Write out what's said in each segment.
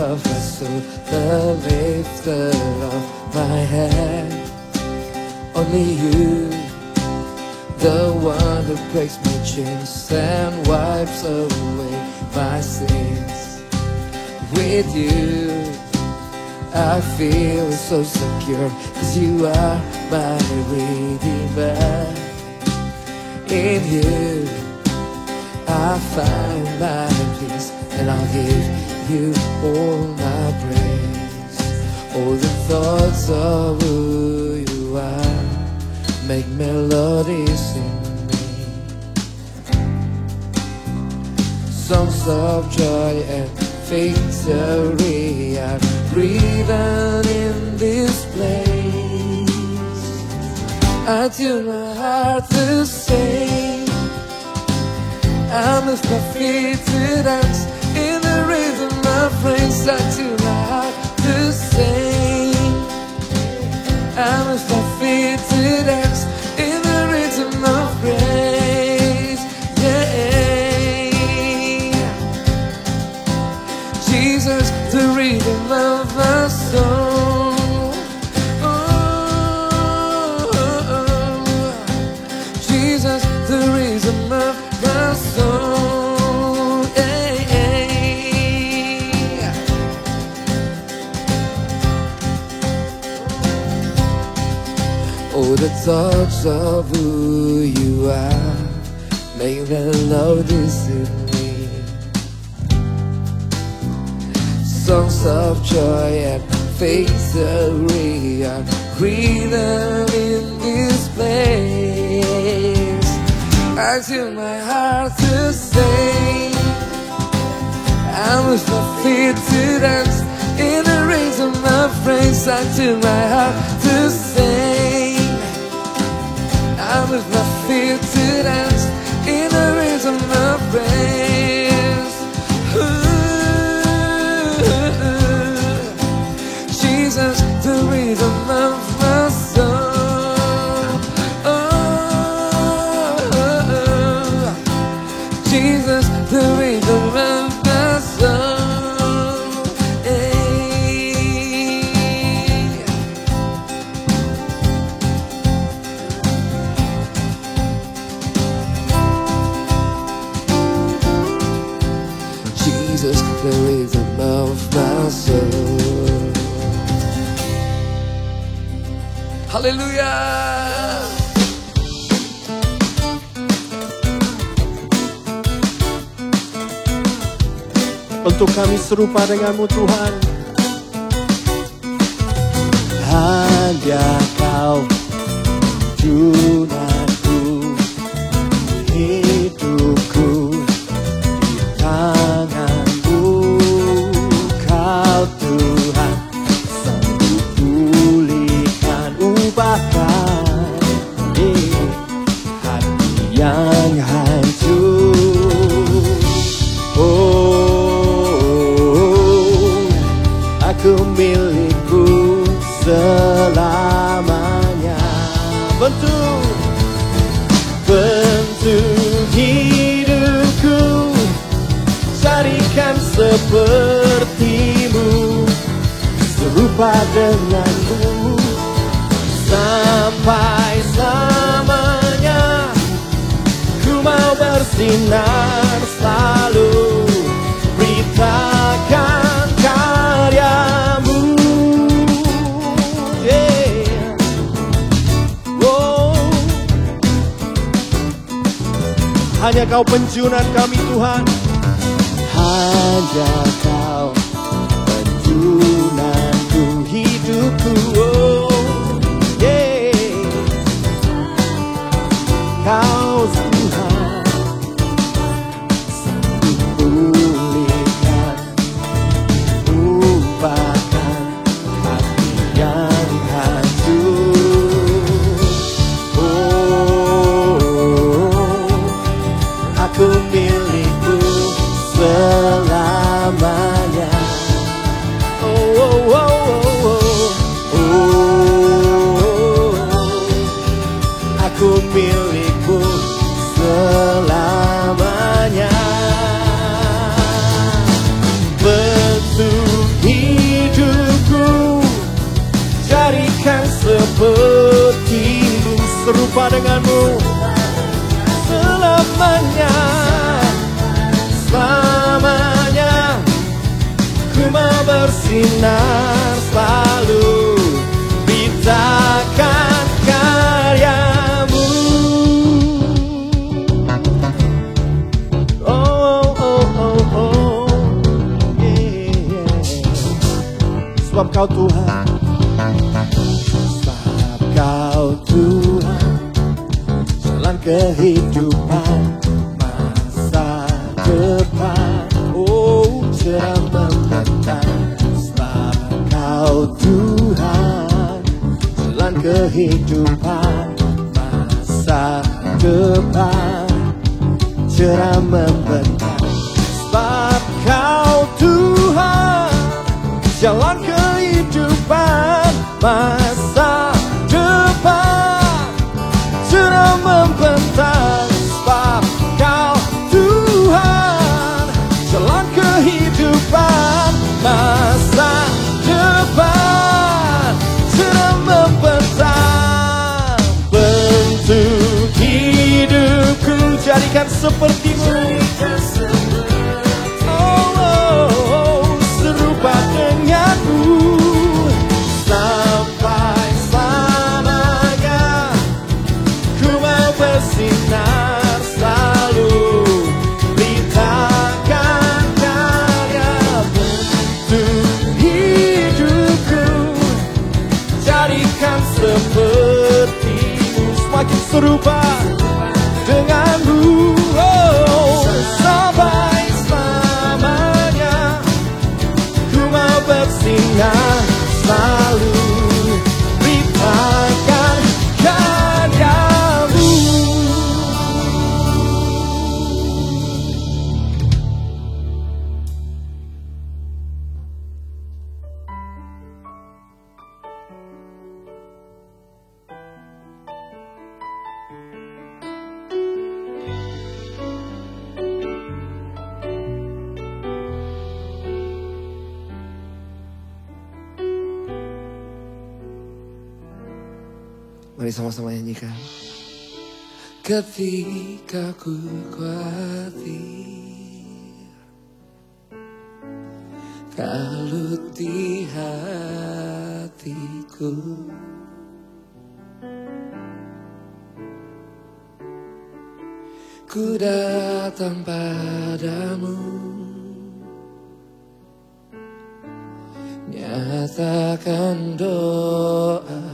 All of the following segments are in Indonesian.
of my soul, the lifter of my head. Only you, the one who breaks my chains and wipes away my sins. With you, I feel so secure, 'cause you are my Redeemer. In you, I find my peace, and I'll give you all my praise. All the thoughts of who you are make melodies in me, songs of joy and victory are written in this place. I tune my heart to sing, I lift my feet to dance in the rhythm of praise. I tune my heart to sing, I lift my feet to dance in the rhythm of praise. Yeah, Jesus, the rhythm of my soul. Jesus, the rhythm of my soul. Oh, the thoughts of who you are make melodies in me, songs of joy and victory are written in this place. I tune my heart to sing, I lift my feet to dance in the rhythm of praise. I tune my heart to sing, I lift my feet to dance in the rhythm of praise. Jesus, the rhythm of my soul. Jesus, the rhythm of my soul. Jesus, the rhythm of my soul. Haleluya. Untuk kami serupa denganmu Tuhan, hanya Kau junanku, hidupku di tangan-Mu. Kau Tuhan sanggup pulihkan, ubahkan hati yang hancur. Aku milikmu selamanya. Bentuk hidupku, jadikan sepertimu, serupa denganmu sampai selamanya. Ku mau bersinar selalu, beritakan karyamu. Hanya Kau penjunan kami Tuhan, hanya Kau penjunanku, hidupku. Kau Tuhan sanggup pulihkan, ubahkan hati yang hancur. Aku milikmu selama denganmu selamanya. Selamanya ku mau bersinar selalu, beritakan karyamu. Oh, oh, oh, oh, yeah. Sebab kau Tuhan, sebab kau Tuhan, jalan kehidupan masa depan. Oh, cerah membentang. Sebab kau Tuhan, jalan kehidupan masa depan, cerah membentang. Sebab kau Tuhan, jalan kehidupan masa depan, cerah membentang. Sebab kau Tuhan, jalan kehidupan masa depan, cerah membentang. Bentuk hidupku jadikan sepertimu. Oh, oh, oh, serupa denganmu sampai selamanya. Ku mau bersinar selalu, beritakan karyamu. Bentuk hidupku jadikan sepertimu, semakin serupa denganmu. Oh, sampai selamanya ku mau bersinar selalu, beritakan karyamu. Mari sama-sama nyanyikan. Ketika ku khawatir, kalut di hatiku, ku datang padamu, nyatakan doa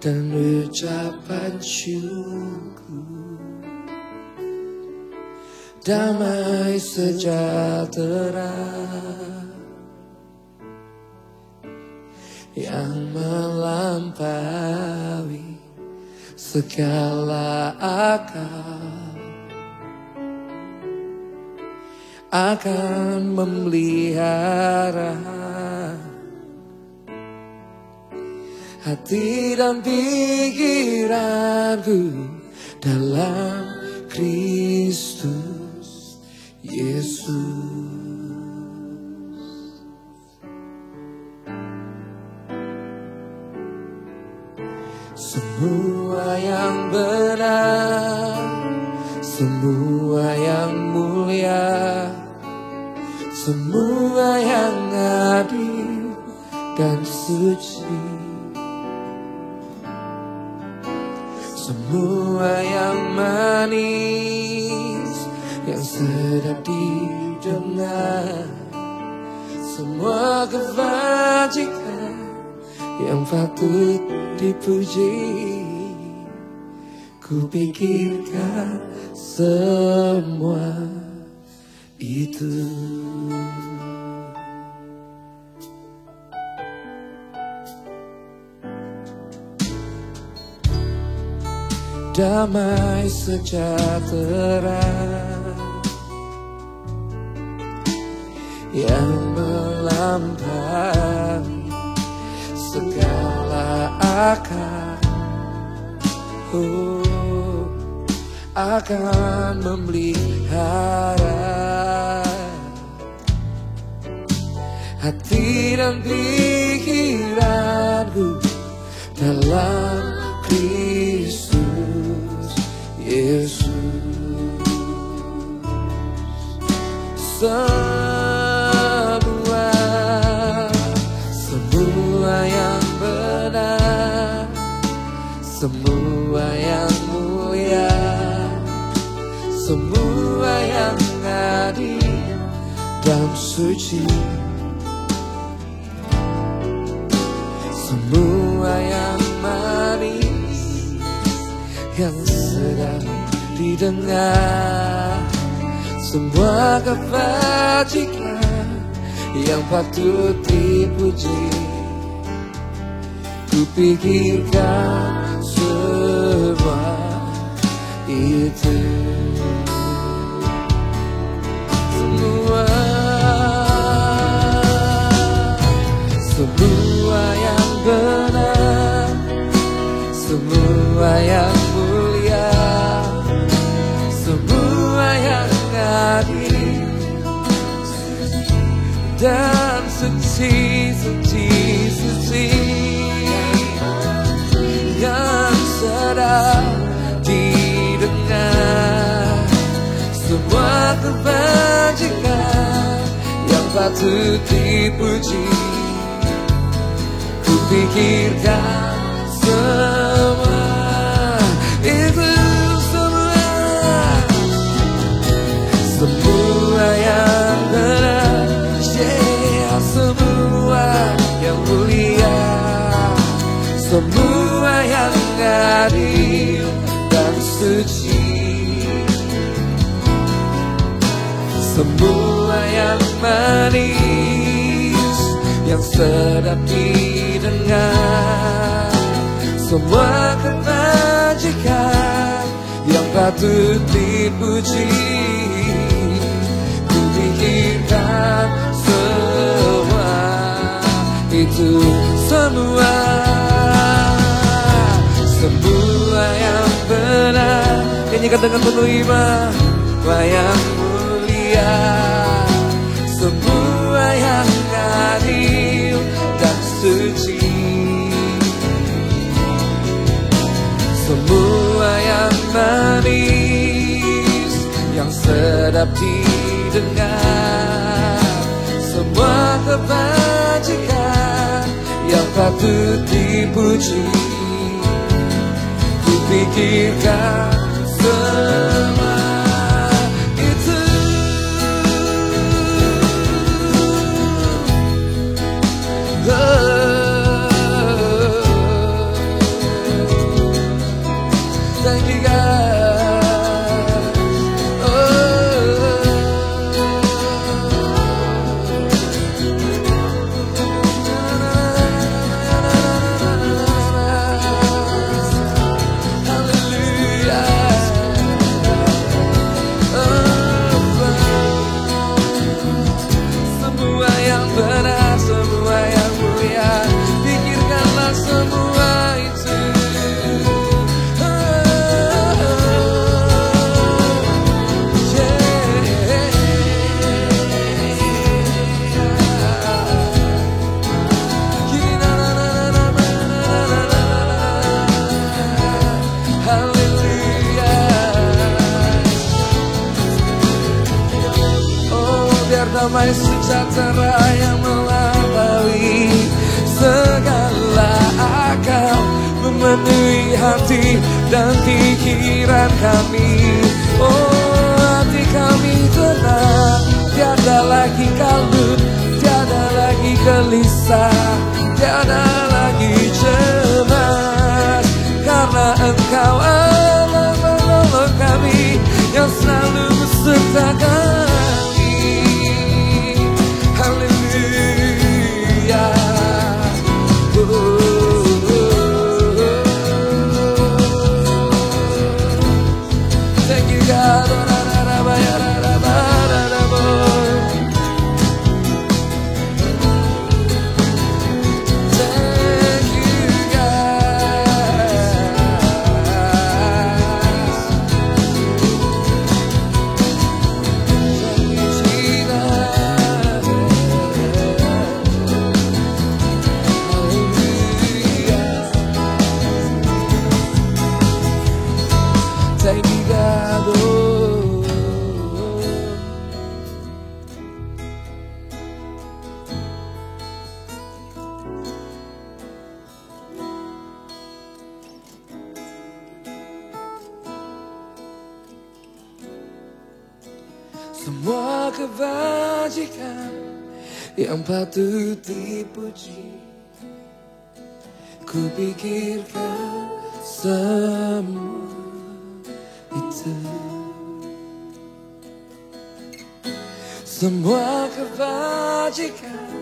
dan ucapan syukur. Damai sejahtera yang melampaui segala akal akan memelihara hati dan pikiranku dalam Kristus Yesus. Semua yang benar, semua yang mulia, semua yang adil dan suci, semua yang manis, yang sedap didengar, semua kebajikan yang patut dipuji, ku pikirkan semua itu. Damai sejahtera yang melampaui segala akal, akan memelihara hati dan pikiranku dalam Kristus Yesus. Semua yang benar, semua yang mulia, semua yang adil dan suci, semua yang manis, yang sedang didengar, semua kebajikan yang patut dipuji. Kupikirkan semua itu, semua yang benar, semua yang mulia, semua yang adil dan suci, yang sedang didengar, semua kebajikan yang patut dipuji. Kupikirkan semua itu, semua yang benar, semua yang mulia, semua yang adil dan suci, semua yang manis, yang sedap didengar, semua kebajikan yang patut dipuji. Kupikirkan semua itu, semua yang benar, nyanyikan dengan penuh iman, semua yang mulia, semua yang adil dan suci, semua yang manis, yang sedap didengar, semua kebajikan yang patut dipuji. Kupikirkan semua itu, thank you guys. Damai sejahtera yang melampaui segala akal memenuhi hati dan pikiran kami. Oh, hati kami tenang, tiada lagi kalut, tiada lagi gelisah, tiada lagi cemas, karena Engkau Allah penolong kami yang selalu beserta kami. semua kebajikan yang patut dipuji. Ku pikirkan semua itu. Semua kebajikan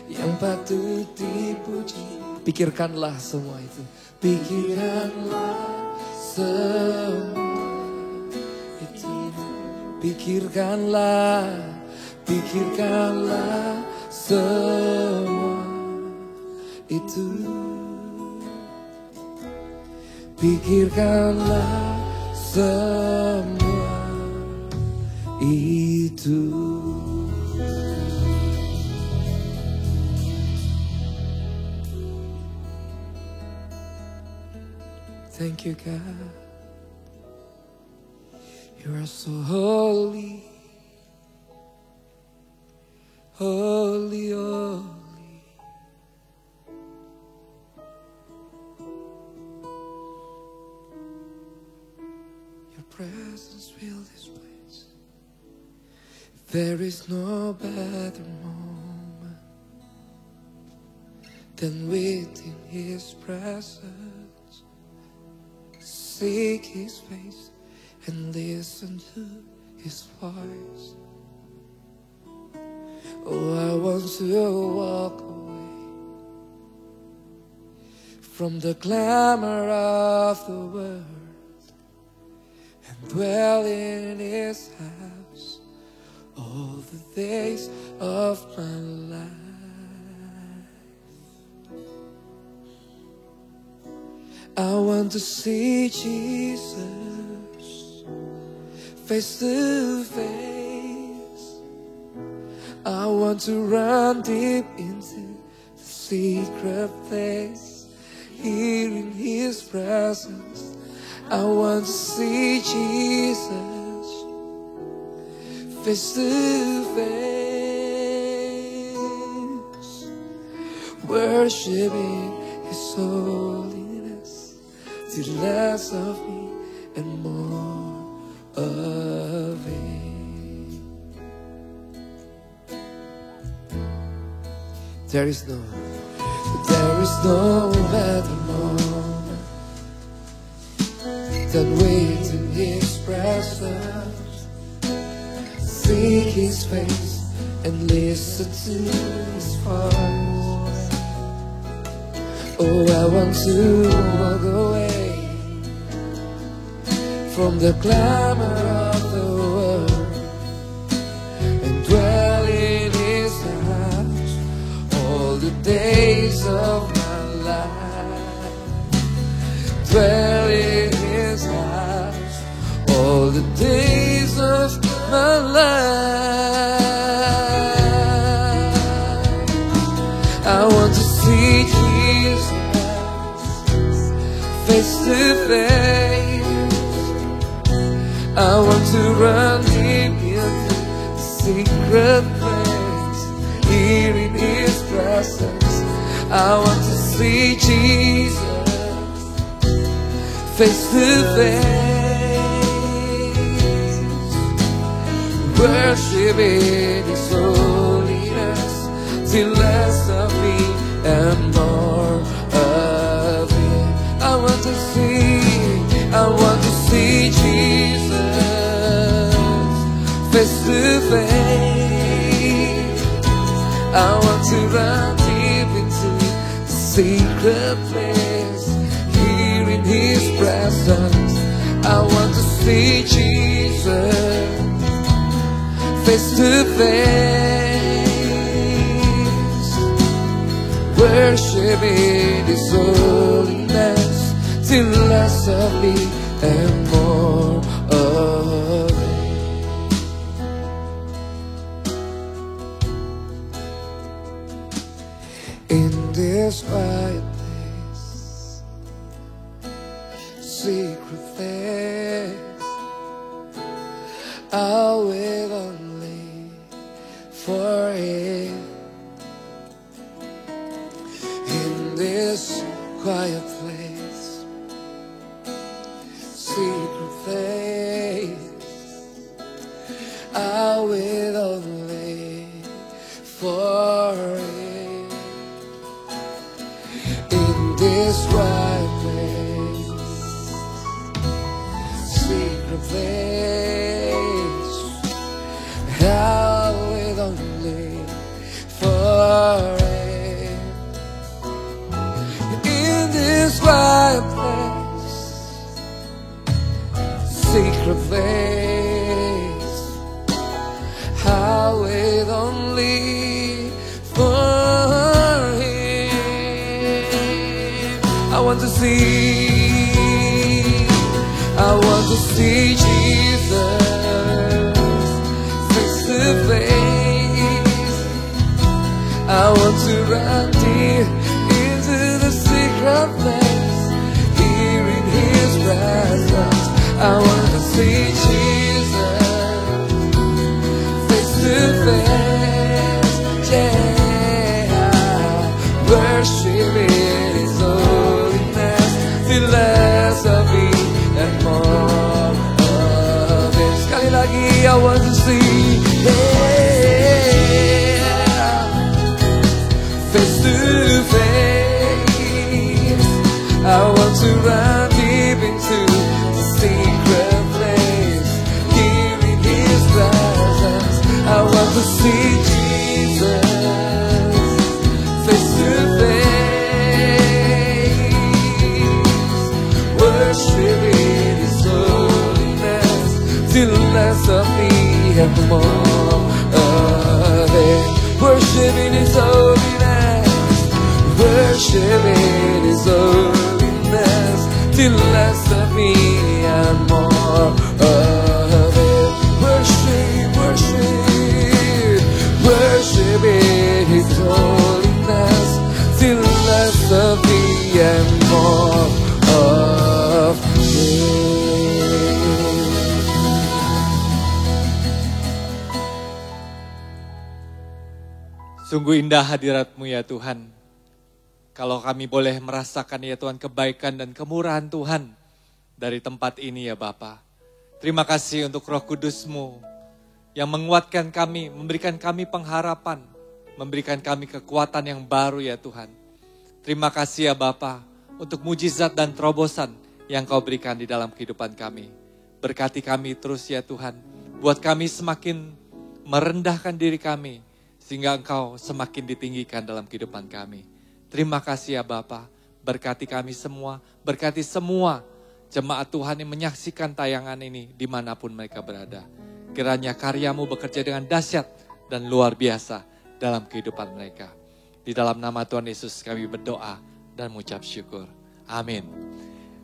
yang patut dipuji. Pikirkanlah semua itu. Pikirkanlah semua itu. Pikirkanlah, pikirkanlah semua itu. Pikirkanlah semua itu. Thank you, God. You are so holy, holy, holy. Your presence fills this place. There is no better moment than within His presence. Seek His face and listen to His voice. Oh, I want to walk away from the glamour of the world and dwell in His house all the days of my life. I want to see Jesus face to face. I want to run deep into the secret place, here in His presence. I want to see Jesus face to face, worshiping His holiness. See less of me and more of Him. There is no better moment than wait in His presence. Seek His face and listen to His voice. Oh, I want to walk away from the glamour of the world and dwell in His house all the days of my life. Dwell in His house all the days of my life. I want to see Jesus face to face. I want to run deep into the secret place, here in His presence. I want to see Jesus face to face, worshiping His holiness, till less of me and more of Him. I want to see Jesus face to face. I want to run deep into the secret place, here in His presence. I want to see Jesus face to face, worshiping His holiness, till less of me and more of Him. In this quiet place, secret place, I'll wait only for Him. In this quiet place, secret place, I'll place. I'll wait only for it. In this quiet place, secret place, I'll wait only for him. I want to see Jesus face to face. I want to run deep into the secret place, here in his presence. I want to see Jesus face to face. Yeah, worship in his holiness, till less of me and more of it. Sekali lagi, I want to see, yeah, face to face. I want to run deep into the secret place, here in his presence. I want to see Jesus face to face. Worship in his holiness, till less of me and more of it. Worship in his holiness, worship in his holiness, till less of me and more of it. Worship, worship, worship in his holiness, till less of me and more of it. Sungguh indah hadirat-Mu ya Tuhan. Kalau kami boleh merasakan ya Tuhan kebaikan dan kemurahan Tuhan dari tempat ini ya Bapa. Terima kasih untuk Roh Kudus-Mu yang menguatkan kami, memberikan kami pengharapan, memberikan kami kekuatan yang baru ya Tuhan. Terima kasih ya Bapa untuk mujizat dan terobosan yang Kau berikan di dalam kehidupan kami. Berkati kami terus ya Tuhan, buat kami semakin merendahkan diri kami, sehingga Engkau semakin ditinggikan dalam kehidupan kami. Terima kasih ya Bapa, berkati kami semua, berkati semua jemaat Tuhan yang menyaksikan tayangan ini dimanapun mereka berada. Kiranya karya-Mu bekerja dengan dahsyat dan luar biasa dalam kehidupan mereka. Di dalam nama Tuhan Yesus kami berdoa dan mengucap syukur. Amin.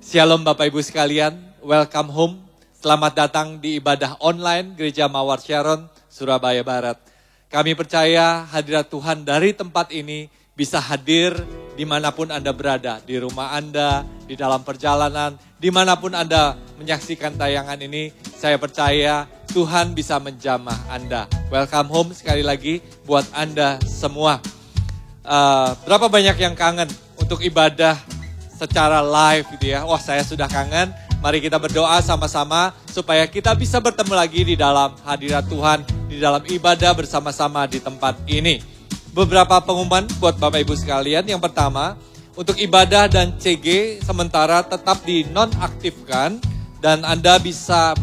Shalom Bapak Ibu sekalian, welcome home. Selamat datang di ibadah online Gereja Mawar Sharon, Surabaya Barat. Kami percaya hadirat Tuhan dari tempat ini bisa hadir dimanapun Anda berada, di rumah Anda, di dalam perjalanan, dimanapun Anda menyaksikan tayangan ini, saya percaya Tuhan bisa menjamah Anda. Welcome home sekali lagi buat Anda semua. Berapa banyak yang kangen untuk ibadah secara live gitu ya? Wah, saya sudah kangen. Mari kita berdoa sama-sama supaya kita bisa bertemu lagi di dalam hadirat Tuhan, di dalam ibadah bersama-sama di tempat ini. Beberapa pengumuman buat Bapak Ibu sekalian. Yang pertama, untuk ibadah dan CG sementara tetap dinonaktifkan dan Anda bisa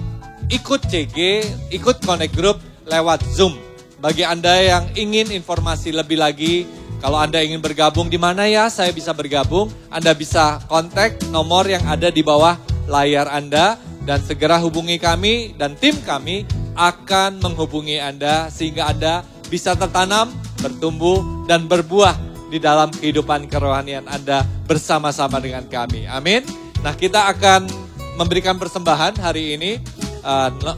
ikut CG, ikut Connect Group lewat Zoom. Bagi Anda yang ingin informasi lebih lagi, kalau Anda ingin bergabung di mana ya saya bisa bergabung, Anda bisa kontak nomor yang ada di bawah layar Anda dan segera hubungi kami dan tim kami akan menghubungi Anda sehingga Anda bisa tertanam, bertumbuh, dan berbuah di dalam kehidupan kerohanian Anda bersama-sama dengan kami. Amin. Nah, kita akan memberikan persembahan hari ini.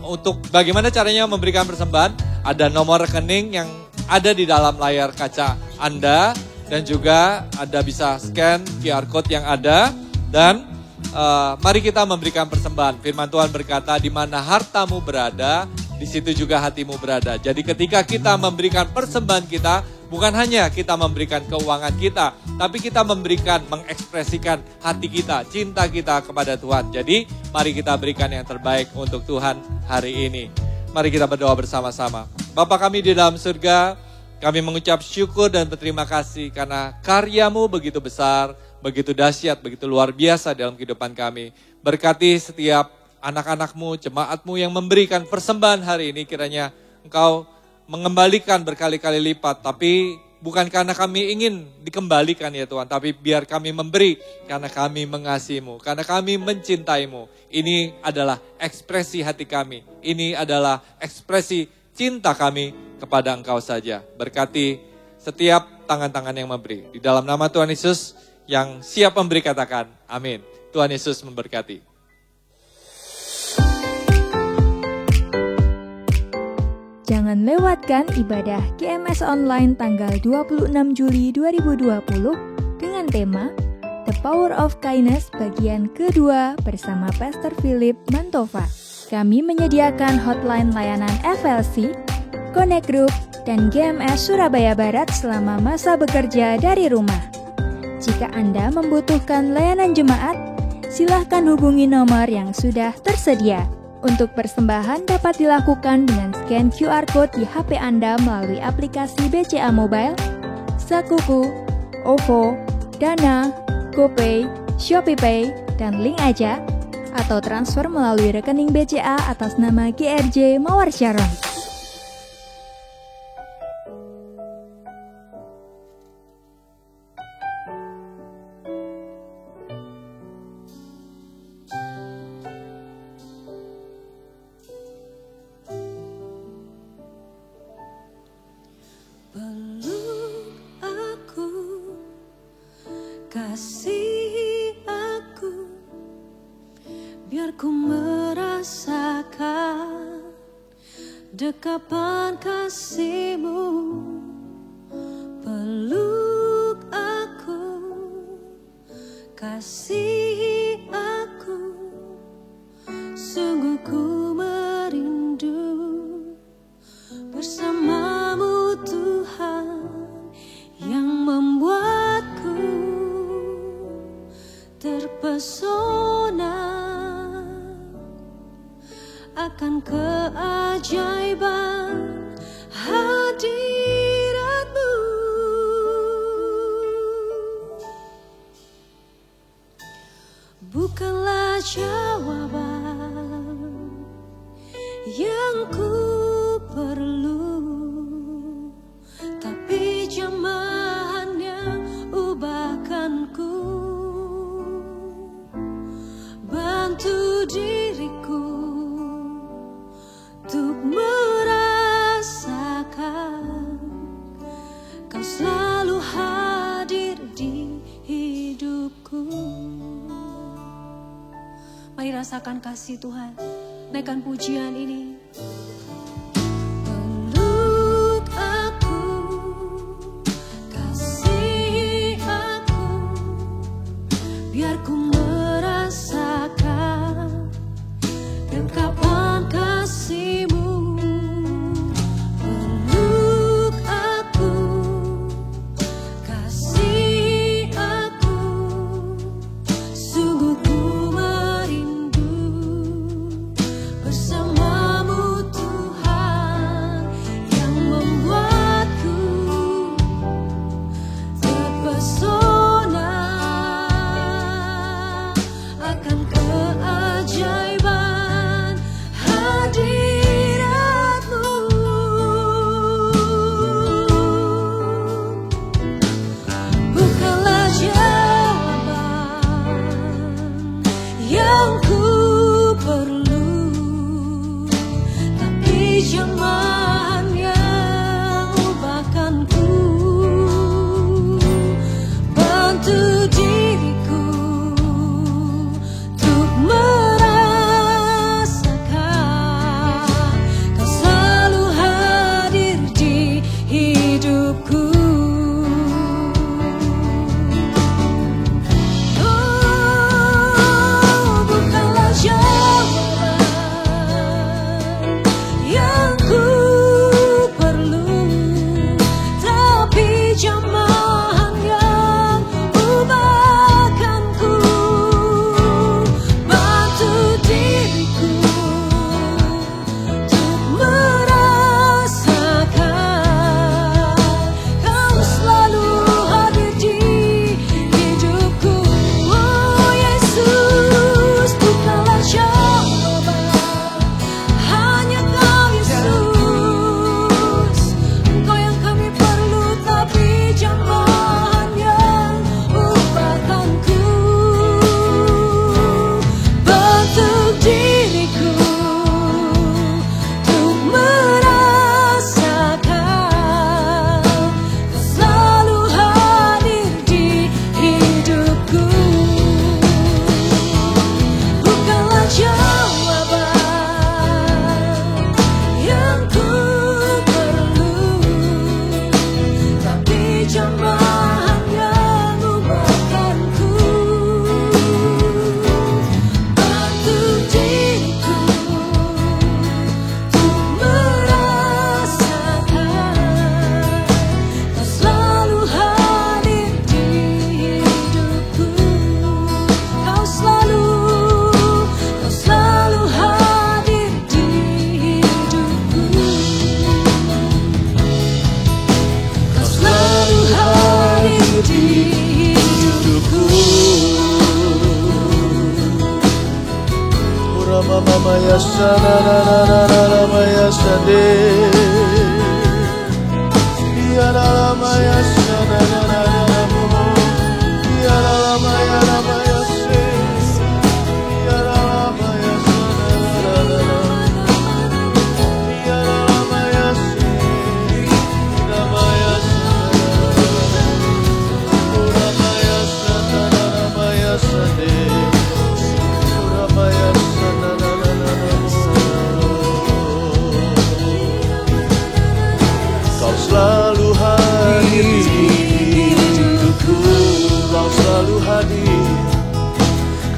Untuk bagaimana caranya memberikan persembahan, ada nomor rekening yang ada di dalam layar kaca Anda. Dan juga Anda bisa scan QR Code yang ada. Dan mari kita memberikan persembahan. Firman Tuhan berkata, di mana hartamu berada, di situ juga hatimu berada. Jadi ketika kita memberikan persembahan kita, bukan hanya kita memberikan keuangan kita, tapi kita memberikan, mengekspresikan hati kita, cinta kita kepada Tuhan. Jadi mari kita berikan yang terbaik untuk Tuhan hari ini. Mari kita berdoa bersama-sama. Bapa kami di dalam surga, kami mengucap syukur dan berterima kasih karena karya-Mu begitu besar, begitu dahsyat, begitu luar biasa dalam kehidupan kami. Berkati setiap anak-anakmu, jemaatmu yang memberikan persembahan hari ini, kiranya Engkau mengembalikan berkali-kali lipat. Tapi bukan karena kami ingin dikembalikan ya Tuhan, tapi biar kami memberi karena kami mengasihi-Mu, karena kami mencintai-Mu. Ini adalah ekspresi hati kami, ini adalah ekspresi cinta kami kepada Engkau saja. Berkati setiap tangan-tangan yang memberi. Di dalam nama Tuhan Yesus yang siap memberi katakan amin. Tuhan Yesus memberkati. Jangan lewatkan ibadah GMS Online tanggal 26 Juli 2020 dengan tema The Power of Kindness bagian kedua bersama Pastor Philip Mantova. Kami menyediakan hotline layanan FLC, Connect Group, dan GMS Surabaya Barat selama masa bekerja dari rumah. Jika Anda membutuhkan layanan jemaat, silahkan hubungi nomor yang sudah tersedia. Untuk persembahan dapat dilakukan dengan scan QR Code di HP Anda melalui aplikasi BCA Mobile, Sakuku, OVO, Dana, GoPay, ShopeePay, dan Link Aja, atau transfer melalui rekening BCA atas nama GRJ Mawar Sharon. Kasih aku, biar ku merasakan dekapan kasih-Mu. Peluk aku, kasih aku, sungguh ku merindu bersama-Mu Tuhan yang membuatku terpesona akan keajaiban hadirat-Mu. Bukanlah jawaban yang ku perlu, tapi jamahan yang ubahkanku. Bantu diriku untuk merasakan Kau selalu hadir di hidupku. Mari rasakan kasih Tuhan. Naikkan pujian ini. Peluk aku, kasih aku, biar ku merasakan dekapan kasih-Mu. Peluk aku, kasih aku, sungguh ku merindu bersama-Mu Tuhan.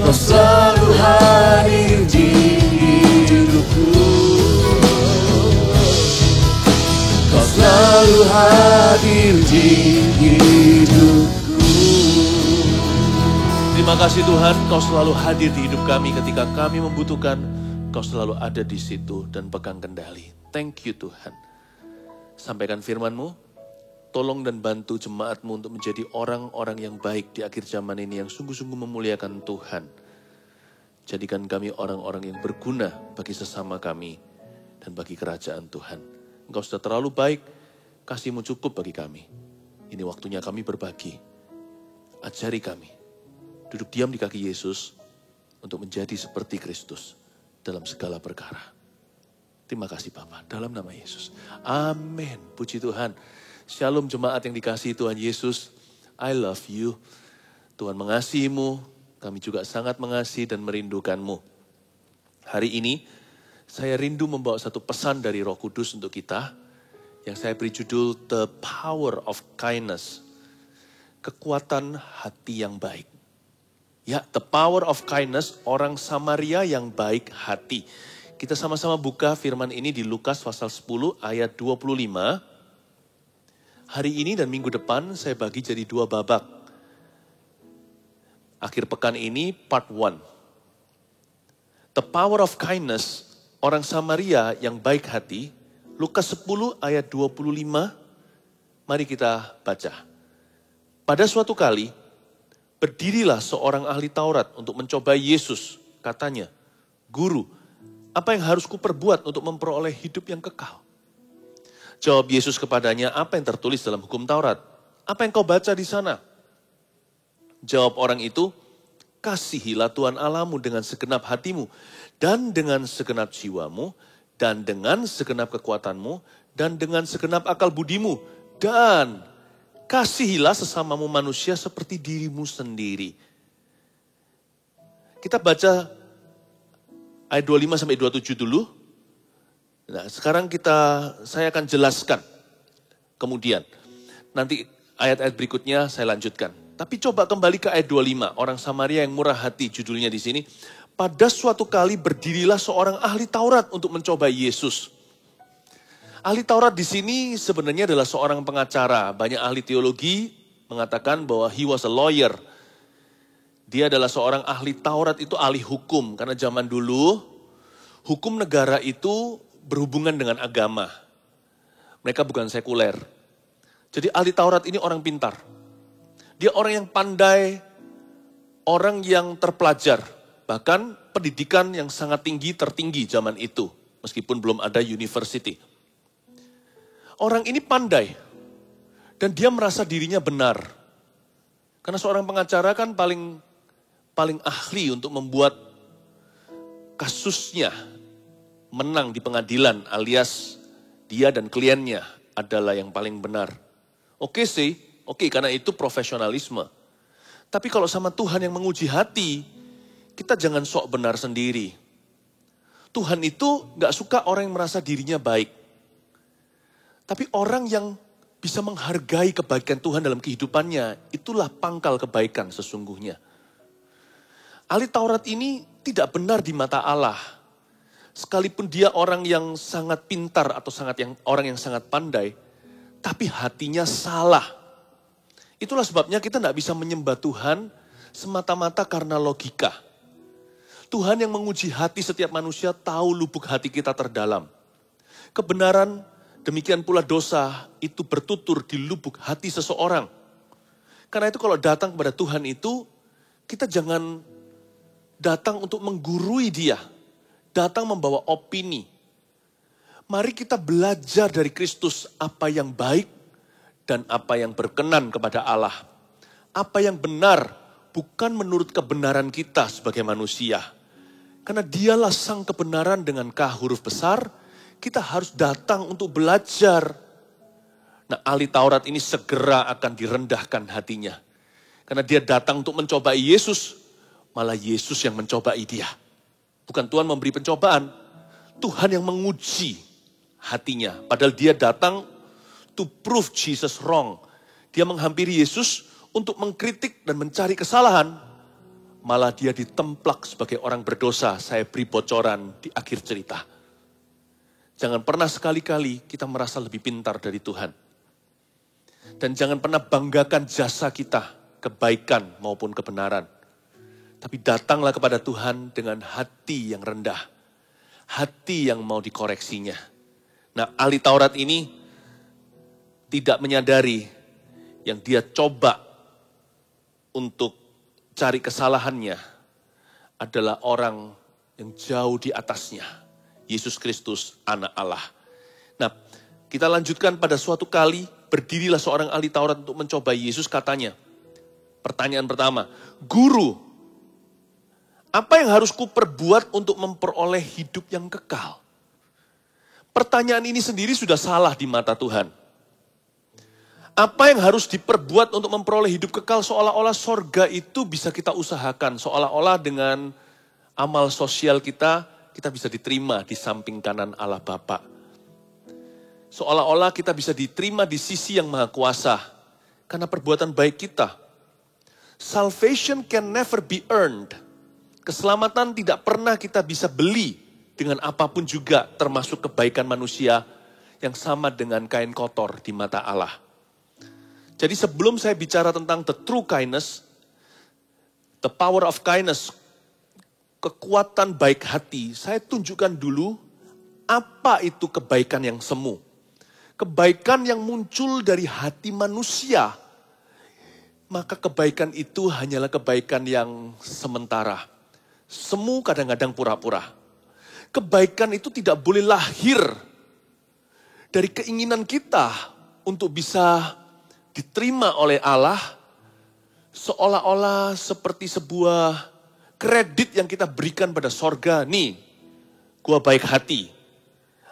Kau selalu hadir di hidupku. Kau selalu hadir di hidupku. Terima kasih Tuhan, Kau selalu hadir di hidup kami ketika kami membutuhkan. Kau selalu ada di situ dan pegang kendali. Thank you Tuhan. Sampaikan firman-Mu, tolong dan bantu jemaat-Mu untuk menjadi orang-orang yang baik di akhir zaman ini yang sungguh-sungguh memuliakan Tuhan. Jadikan kami orang-orang yang berguna bagi sesama kami dan bagi kerajaan Tuhan. Engkau sudah terlalu baik, kasih-Mu cukup bagi kami. Ini waktunya kami berbagi. Ajari kami, duduk diam di kaki Yesus untuk menjadi seperti Kristus dalam segala perkara. Terima kasih Bapa, dalam nama Yesus. Amin. Puji Tuhan. Shalom jemaat yang dikasihi Tuhan Yesus. I love you. Tuhan mengasihi-Mu. Kami juga sangat mengasihi dan merindukan-Mu. Hari ini saya rindu membawa satu pesan dari Roh Kudus untuk kita. Yang saya beri judul The Power of Kindness. Kekuatan hati yang baik. Ya, the power of kindness, orang Samaria yang baik hati. Kita sama-sama buka firman ini di Lukas pasal 10 ayat 25. Hari ini dan minggu depan saya bagi jadi 2 babak. Akhir pekan ini part 1. The power of kindness, orang Samaria yang baik hati. Lukas 10 ayat 25. Mari kita baca. Pada suatu kali, berdirilah seorang ahli Taurat untuk mencobai Yesus. Katanya, Guru, apa yang harus kuperbuat untuk memperoleh hidup yang kekal? Jawab Yesus kepadanya, apa yang tertulis dalam hukum Taurat? Apa yang kau baca di sana? Jawab orang itu, kasihilah Tuhan Allahmu dengan segenap hatimu, dan dengan segenap jiwamu, dan dengan segenap kekuatanmu, dan dengan segenap akal budimu, dan kasihilah sesamamu manusia seperti dirimu sendiri. Kita baca ayat 25 sampai 27 dulu. Nah, sekarang saya akan jelaskan. Kemudian, nanti ayat-ayat berikutnya saya lanjutkan. Tapi coba kembali ke ayat 25. Orang Samaria yang murah hati, judulnya di sini. Pada suatu kali berdirilah seorang ahli Taurat untuk mencobai Yesus. Ahli Taurat di sini sebenarnya adalah seorang pengacara. Banyak ahli teologi mengatakan bahwa he was a lawyer. Dia adalah seorang ahli Taurat, itu ahli hukum. Karena zaman dulu, hukum negara itu berhubungan dengan agama. Mereka bukan sekuler. Jadi ahli Taurat ini orang pintar. Dia orang yang pandai, orang yang terpelajar. Bahkan pendidikan yang sangat tinggi, tertinggi zaman itu. Meskipun belum ada university. Orang ini pandai. Dan dia merasa dirinya benar. Karena seorang pengacara kan paling ahli untuk membuat kasusnya menang di pengadilan, alias dia dan kliennya adalah yang paling benar. Oke sih. Oke, karena itu profesionalisme. Tapi kalau sama Tuhan yang menguji hati, kita jangan sok benar sendiri. Tuhan itu gak suka orang yang merasa dirinya baik. Tapi orang yang bisa menghargai kebaikan Tuhan dalam kehidupannya, itulah pangkal kebaikan sesungguhnya. Ahli Taurat ini tidak benar di mata Allah. Sekalipun dia orang yang sangat pintar atau orang yang sangat pandai, tapi hatinya salah. Itulah sebabnya kita tidak bisa menyembah Tuhan semata-mata karena logika. Tuhan yang menguji hati setiap manusia tahu lubuk hati kita terdalam. Kebenaran, demikian pula dosa itu bertutur di lubuk hati seseorang. Karena itu kalau datang kepada Tuhan itu, kita jangan datang untuk menggurui dia. datang membawa opini. Mari kita belajar dari Kristus apa yang baik dan apa yang berkenan kepada Allah. Apa yang benar bukan menurut kebenaran kita sebagai manusia. Karena dialah sang kebenaran dengan K huruf besar, kita harus datang untuk belajar. Nah, ahli Taurat ini segera akan direndahkan hatinya. Karena dia datang untuk mencobai Yesus, malah Yesus yang mencobai dia. Bukan Tuhan memberi pencobaan, Tuhan yang menguji hatinya. Padahal dia datang to prove Jesus wrong. Dia menghampiri Yesus untuk mengkritik dan mencari kesalahan. Malah dia ditemplak sebagai orang berdosa. Saya beri bocoran di akhir cerita. Jangan pernah sekali-kali kita merasa lebih pintar dari Tuhan. Dan jangan pernah banggakan jasa kita, kebaikan maupun kebenaran. Tapi datanglah kepada Tuhan dengan hati yang rendah. Hati yang mau dikoreksinya. Nah, ahli Taurat ini tidak menyadari yang dia coba untuk cari kesalahannya adalah orang yang jauh di atasnya. Yesus Kristus, anak Allah. Nah, kita lanjutkan pada suatu kali, berdirilah seorang ahli Taurat untuk mencobai Yesus, katanya. Pertanyaan pertama, Guru, apa yang harus kuperbuat untuk memperoleh hidup yang kekal? Pertanyaan ini sendiri sudah salah di mata Tuhan. Apa yang harus diperbuat untuk memperoleh hidup kekal, seolah-olah sorga itu bisa kita usahakan. Seolah-olah dengan amal sosial kita bisa diterima di samping kanan Allah Bapa. Seolah-olah kita bisa diterima di sisi yang maha kuasa. Karena perbuatan baik kita. Salvation can never be earned. Keselamatan tidak pernah kita bisa beli dengan apapun juga, termasuk kebaikan manusia yang sama dengan kain kotor di mata Allah. Jadi sebelum saya bicara tentang the true kindness, the power of kindness, kekuatan baik hati, saya tunjukkan dulu apa itu kebaikan yang semu. Kebaikan yang muncul dari hati manusia. Maka kebaikan itu hanyalah kebaikan yang sementara. Semu kadang-kadang pura-pura. Kebaikan itu tidak boleh lahir dari keinginan kita untuk bisa diterima oleh Allah, seolah-olah seperti sebuah kredit yang kita berikan pada sorga. Nih, gua baik hati.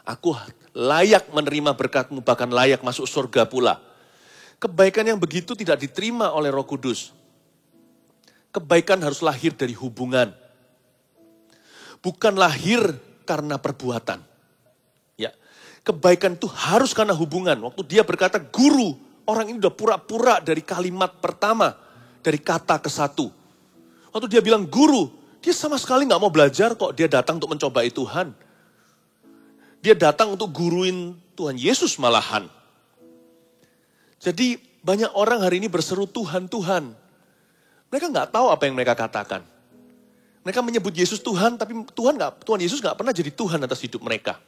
Aku layak menerima berkat-Mu, bahkan layak masuk surga pula. Kebaikan yang begitu tidak diterima oleh Roh Kudus. Kebaikan harus lahir dari hubungan. Bukan lahir karena perbuatan. Ya, kebaikan itu harus karena hubungan. Waktu dia berkata, Guru, orang ini udah pura-pura dari kalimat pertama, dari kata ke satu. Waktu dia bilang guru, dia sama sekali gak mau belajar kok. Dia datang untuk mencobai Tuhan. Dia datang untuk guruin Tuhan Yesus malahan. Jadi banyak orang hari ini berseru Tuhan, Tuhan. Mereka gak tahu apa yang mereka katakan. Mereka menyebut Yesus Tuhan, tapi Tuhan Yesus gak pernah jadi Tuhan atas hidup mereka.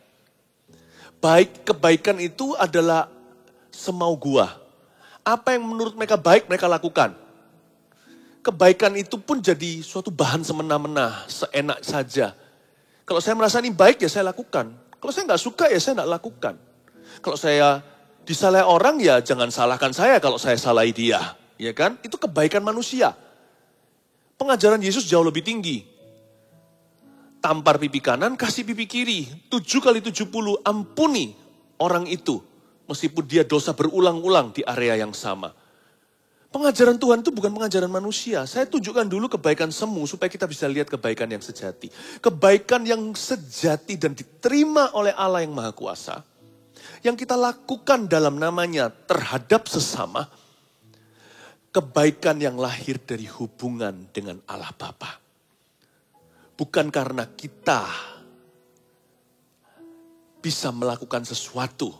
Kebaikan itu adalah semau gua. Apa yang menurut mereka baik, mereka lakukan. Kebaikan itu pun jadi suatu bahan semena-mena, seenak saja. Kalau saya merasa ini baik, ya saya lakukan. Kalau saya nggak suka, ya saya nggak lakukan. Kalau saya disalahi orang, ya jangan salahkan saya kalau saya salahi dia. Ya kan? Itu kebaikan manusia. Pengajaran Yesus jauh lebih tinggi. Tampar pipi kanan, kasih pipi kiri. 7 kali 70, ampuni orang itu. Meskipun dia dosa berulang-ulang di area yang sama. Pengajaran Tuhan itu bukan pengajaran manusia. Saya tunjukkan dulu kebaikan semu supaya kita bisa lihat kebaikan yang sejati. Kebaikan yang sejati dan diterima oleh Allah yang Maha Kuasa. Yang kita lakukan dalam namanya terhadap sesama. Kebaikan yang lahir dari hubungan dengan Allah Bapa. Bukan karena kita bisa melakukan sesuatu.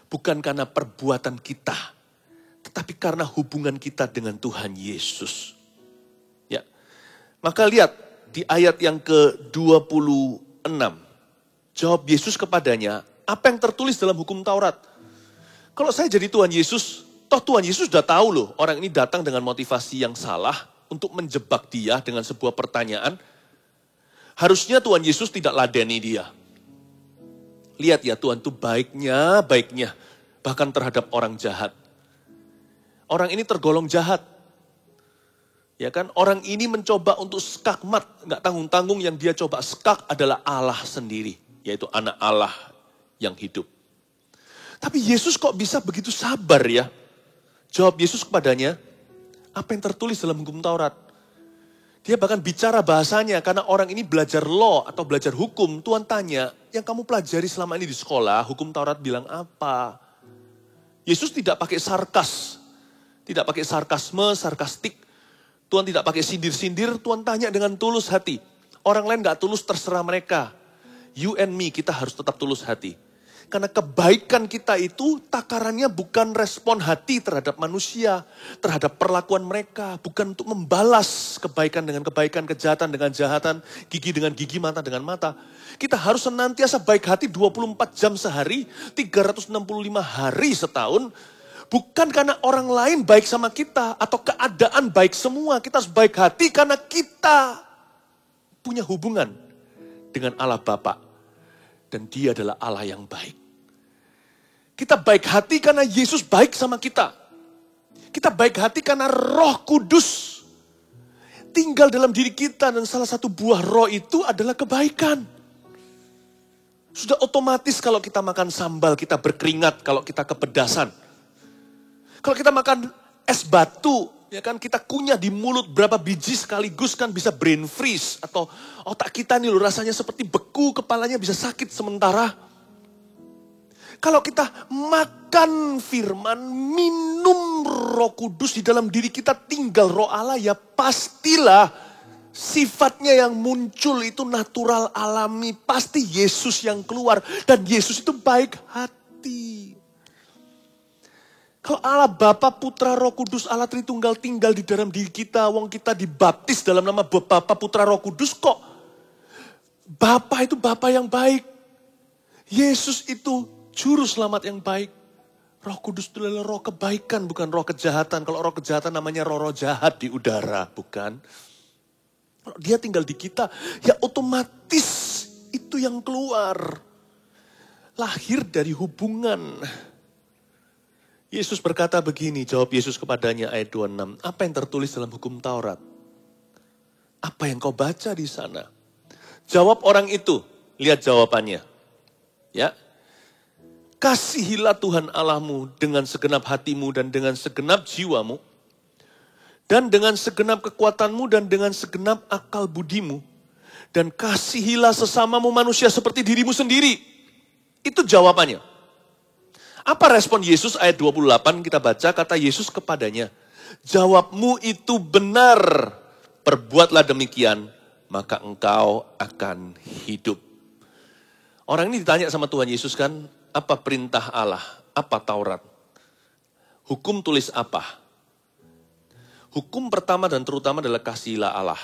Bukan karena perbuatan kita. Tetapi karena hubungan kita dengan Tuhan Yesus. Ya. Maka lihat di ayat yang ke-26. Jawab Yesus kepadanya, apa yang tertulis dalam hukum Taurat? Kalau saya jadi Tuhan Yesus, toh Tuhan Yesus sudah tahu loh, orang ini datang dengan motivasi yang salah untuk menjebak dia dengan sebuah pertanyaan. Harusnya Tuhan Yesus tidak ladeni dia. Lihat ya, Tuhan itu baiknya, bahkan terhadap orang jahat. Orang ini tergolong jahat. Ya kan, orang ini mencoba untuk skakmat, nggak tanggung-tanggung, yang dia coba skak adalah Allah sendiri, yaitu anak Allah yang hidup. Tapi Yesus kok bisa begitu sabar ya? Jawab Yesus kepadanya, apa yang tertulis dalam hukum Taurat? Dia bahkan bicara bahasanya, karena orang ini belajar law atau belajar hukum. Tuhan tanya, yang kamu pelajari selama ini di sekolah, hukum Taurat bilang apa? Yesus tidak pakai sarkas, tidak pakai sarkasme, sarkastik. Tuhan tidak pakai sindir-sindir, Tuhan tanya dengan tulus hati. Orang lain gak tulus, terserah mereka. You and me, kita harus tetap tulus hati. Karena kebaikan kita itu takarannya bukan respon hati terhadap manusia, terhadap perlakuan mereka. Bukan untuk membalas kebaikan dengan kebaikan, kejahatan dengan kejahatan, gigi dengan gigi, mata dengan mata. Kita harus senantiasa baik hati 24 jam sehari, 365 hari setahun. Bukan karena orang lain baik sama kita atau keadaan baik semua. Kita harus baik hati karena kita punya hubungan dengan Allah Bapa. Dan dia adalah Allah yang baik. Kita baik hati karena Yesus baik sama kita. Kita baik hati karena Roh Kudus tinggal dalam diri kita. Dan salah satu buah roh itu adalah kebaikan. Sudah otomatis kalau kita makan sambal, kita berkeringat. Kalau kita kepedasan. Kalau kita makan es batu, ya kan, kita kunyah di mulut berapa biji sekaligus kan bisa brain freeze. Atau otak kita nih loh rasanya seperti beku, kepalanya bisa sakit sementara. Kalau kita makan firman, minum Roh Kudus di dalam diri kita, tinggal Roh Allah, ya pastilah sifatnya yang muncul itu natural, alami. Pasti Yesus yang keluar. Dan Yesus itu baik hati. Kalau Allah Bapa, Putra, Roh Kudus, Allah Tritunggal tinggal di dalam diri kita, wong kita dibaptis dalam nama Bapa, Putra, Roh Kudus, kok Bapa itu Bapa yang baik. Yesus itu Juru Selamat yang baik. Roh Kudus itu adalah roh kebaikan, bukan roh kejahatan. Kalau roh kejahatan namanya roh jahat di udara, bukan? Kalau dia tinggal di kita, ya otomatis itu yang keluar. Lahir dari hubungan. Yesus berkata begini, jawab Yesus kepadanya ayat 26. Apa yang tertulis dalam hukum Taurat? Apa yang kau baca di sana? Jawab orang itu, lihat jawabannya. Ya. Kasihilah Tuhan Allahmu dengan segenap hatimu dan dengan segenap jiwamu. Dan dengan segenap kekuatanmu dan dengan segenap akal budimu. Dan kasihilah sesamamu manusia seperti dirimu sendiri. Itu jawabannya. Apa respon Yesus ayat 28 kita baca, kata Yesus kepadanya. Jawabmu itu benar, perbuatlah demikian, maka engkau akan hidup. Orang ini ditanya sama Tuhan Yesus kan, apa perintah Allah, apa Taurat? Hukum tulis apa? Hukum pertama dan terutama adalah kasihilah Allah.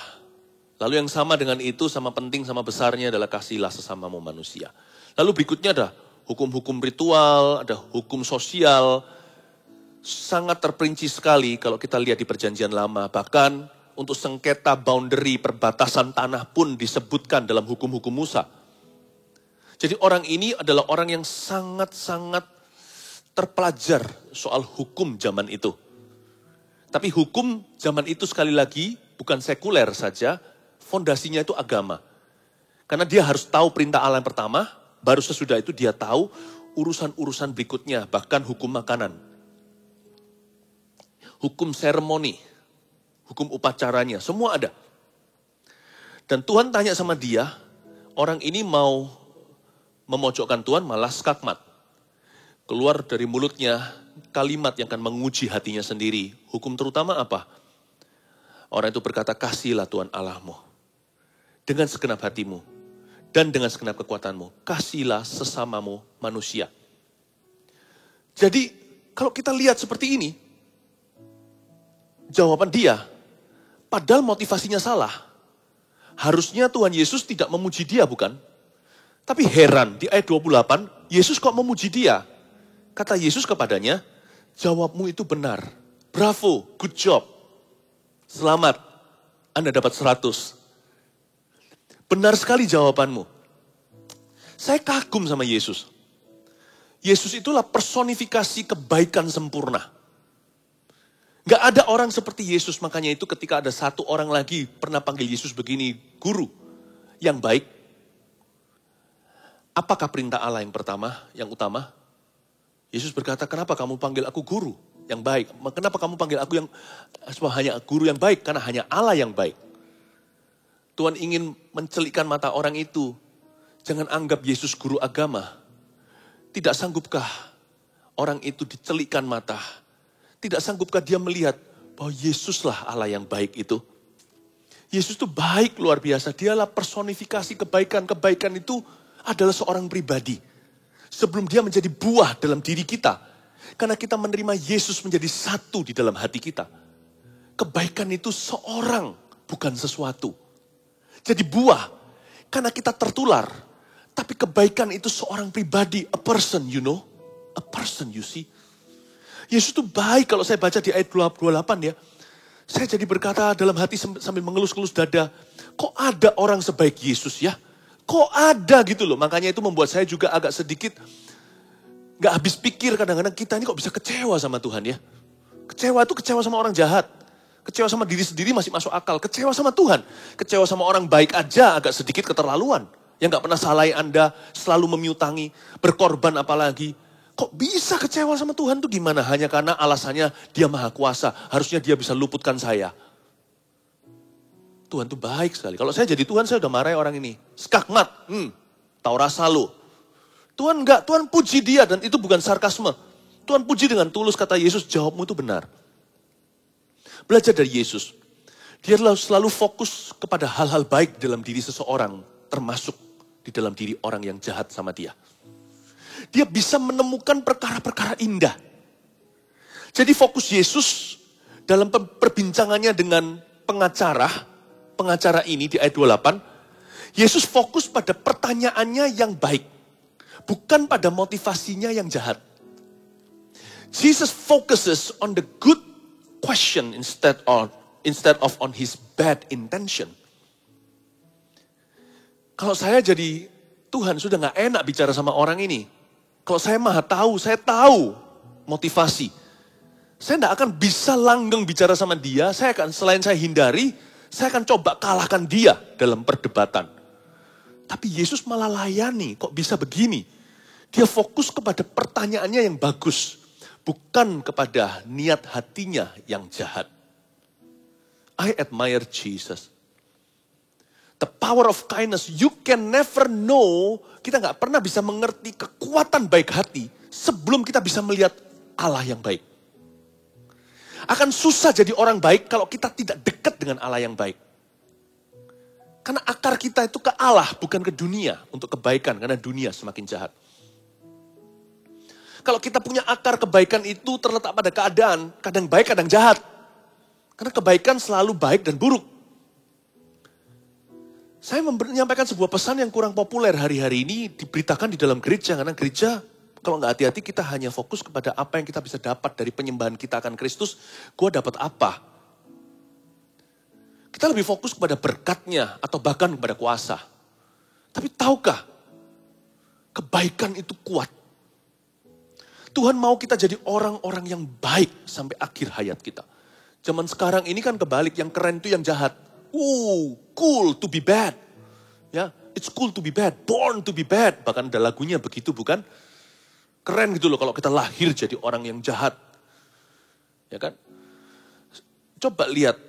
Lalu yang sama dengan itu, sama penting, sama besarnya adalah kasihilah sesamamu manusia. Lalu berikutnya ada hukum-hukum ritual, ada hukum sosial. Sangat terperinci sekali kalau kita lihat di perjanjian lama. Bahkan untuk sengketa boundary perbatasan tanah pun disebutkan dalam hukum-hukum Musa. Jadi orang ini adalah orang yang sangat-sangat terpelajar soal hukum zaman itu. Tapi hukum zaman itu sekali lagi bukan sekuler saja, fondasinya itu agama. Karena dia harus tahu perintah Allah yang pertama, baru sesudah itu dia tahu urusan-urusan berikutnya, bahkan hukum makanan. Hukum seremoni, hukum upacaranya, semua ada. Dan Tuhan tanya sama dia, orang ini mau memojokkan Tuhan malah skakmat. Keluar dari mulutnya kalimat yang akan menguji hatinya sendiri. Hukum terutama apa? Orang itu berkata, kasihilah Tuhan Allahmu dengan segenap hatimu dan dengan segenap kekuatanmu. Kasihilah sesamamu manusia. Jadi kalau kita lihat seperti ini, jawaban dia, padahal motivasinya salah. Harusnya Tuhan Yesus tidak memuji dia, bukan? Tapi heran, di ayat 28, Yesus kok memuji dia? Kata Yesus kepadanya, jawabmu itu benar. Bravo, good job. Selamat, Anda dapat 100. Benar sekali jawabanmu. Saya kagum sama Yesus. Yesus itulah personifikasi kebaikan sempurna. Gak ada orang seperti Yesus, makanya itu ketika ada satu orang lagi pernah panggil Yesus begini, guru yang baik. Apakah perintah Allah yang pertama, yang utama? Yesus berkata, kenapa kamu panggil aku guru yang baik? Kenapa kamu panggil aku yang hanya guru yang baik? Karena hanya Allah yang baik. Tuhan ingin mencelikkan mata orang itu. Jangan anggap Yesus guru agama. Tidak sanggupkah orang itu dicelikkan mata? Tidak sanggupkah dia melihat bahwa Yesuslah Allah yang baik itu? Yesus itu baik luar biasa. Dialah personifikasi kebaikan. Kebaikan itu adalah seorang pribadi. Sebelum dia menjadi buah dalam diri kita. Karena kita menerima Yesus menjadi satu di dalam hati kita. Kebaikan itu seorang, bukan sesuatu. Jadi buah, karena kita tertular. Tapi kebaikan itu seorang pribadi, a person, you know. A person, you see. Yesus itu baik, kalau saya baca di ayat 28 ya. Saya jadi berkata dalam hati sambil mengelus-ngelus dada. Kok ada orang sebaik Yesus ya? Kok ada gitu loh. Makanya itu membuat saya juga agak sedikit gak habis pikir kadang-kadang kita ini kok bisa kecewa sama Tuhan ya. Kecewa itu kecewa sama orang jahat. Kecewa sama diri sendiri masih masuk akal. Kecewa sama Tuhan. Kecewa sama orang baik aja agak sedikit keterlaluan. Yang gak pernah salahi Anda, selalu memiutangi, berkorban apalagi. Kok bisa kecewa sama Tuhan tuh gimana? Hanya karena alasannya dia maha kuasa. Harusnya dia bisa luputkan saya. Tuhan tuh baik sekali. Kalau saya jadi Tuhan, saya udah marahi orang ini. Skakmat, tahu rasa lu. Tuhan enggak, Tuhan puji dia dan itu bukan sarkasme. Tuhan puji dengan tulus, kata Yesus, jawabmu itu benar. Belajar dari Yesus. Dia selalu fokus kepada hal-hal baik dalam diri seseorang, termasuk di dalam diri orang yang jahat sama dia. Dia bisa menemukan perkara-perkara indah. Jadi fokus Yesus dalam perbincangannya dengan pengacara ini di ayat 28, Yesus fokus pada pertanyaannya yang baik, bukan pada motivasinya yang jahat. Jesus focuses on the good question instead of on his bad intention. Kalau saya jadi Tuhan sudah gak enak bicara sama orang ini. Kalau saya maha tahu, saya tahu motivasi. Saya gak akan bisa langgeng bicara sama dia. Selain saya hindari, saya akan coba kalahkan dia dalam perdebatan. Tapi Yesus malah layani, kok bisa begini? Dia fokus kepada pertanyaannya yang bagus. Bukan kepada niat hatinya yang jahat. I admire Jesus. The power of kindness, you can never know, kita gak pernah bisa mengerti kekuatan baik hati sebelum kita bisa melihat Allah yang baik. Akan susah jadi orang baik kalau kita tidak dekat dengan Allah yang baik. Karena akar kita itu ke Allah, bukan ke dunia untuk kebaikan, karena dunia semakin jahat. Kalau kita punya akar kebaikan itu terletak pada keadaan, kadang baik, kadang jahat. Karena kebaikan selalu baik dan buruk. Saya menyampaikan sebuah pesan yang kurang populer hari-hari ini diberitakan di dalam gereja. Karena gereja kalau nggak hati-hati kita hanya fokus kepada apa yang kita bisa dapat dari penyembahan kita akan Kristus. Gua dapat apa? Kita lebih fokus kepada berkatnya atau bahkan kepada kuasa. Tapi tahukah kebaikan itu kuat? Tuhan mau kita jadi orang-orang yang baik sampai akhir hayat kita. Zaman sekarang ini kan kebalik, yang keren itu yang jahat. Cool to be bad. Ya, it's cool to be bad, born to be bad. Bahkan ada lagunya begitu, bukan? Keren gitu loh kalau kita lahir jadi orang yang jahat. Ya kan? Coba lihat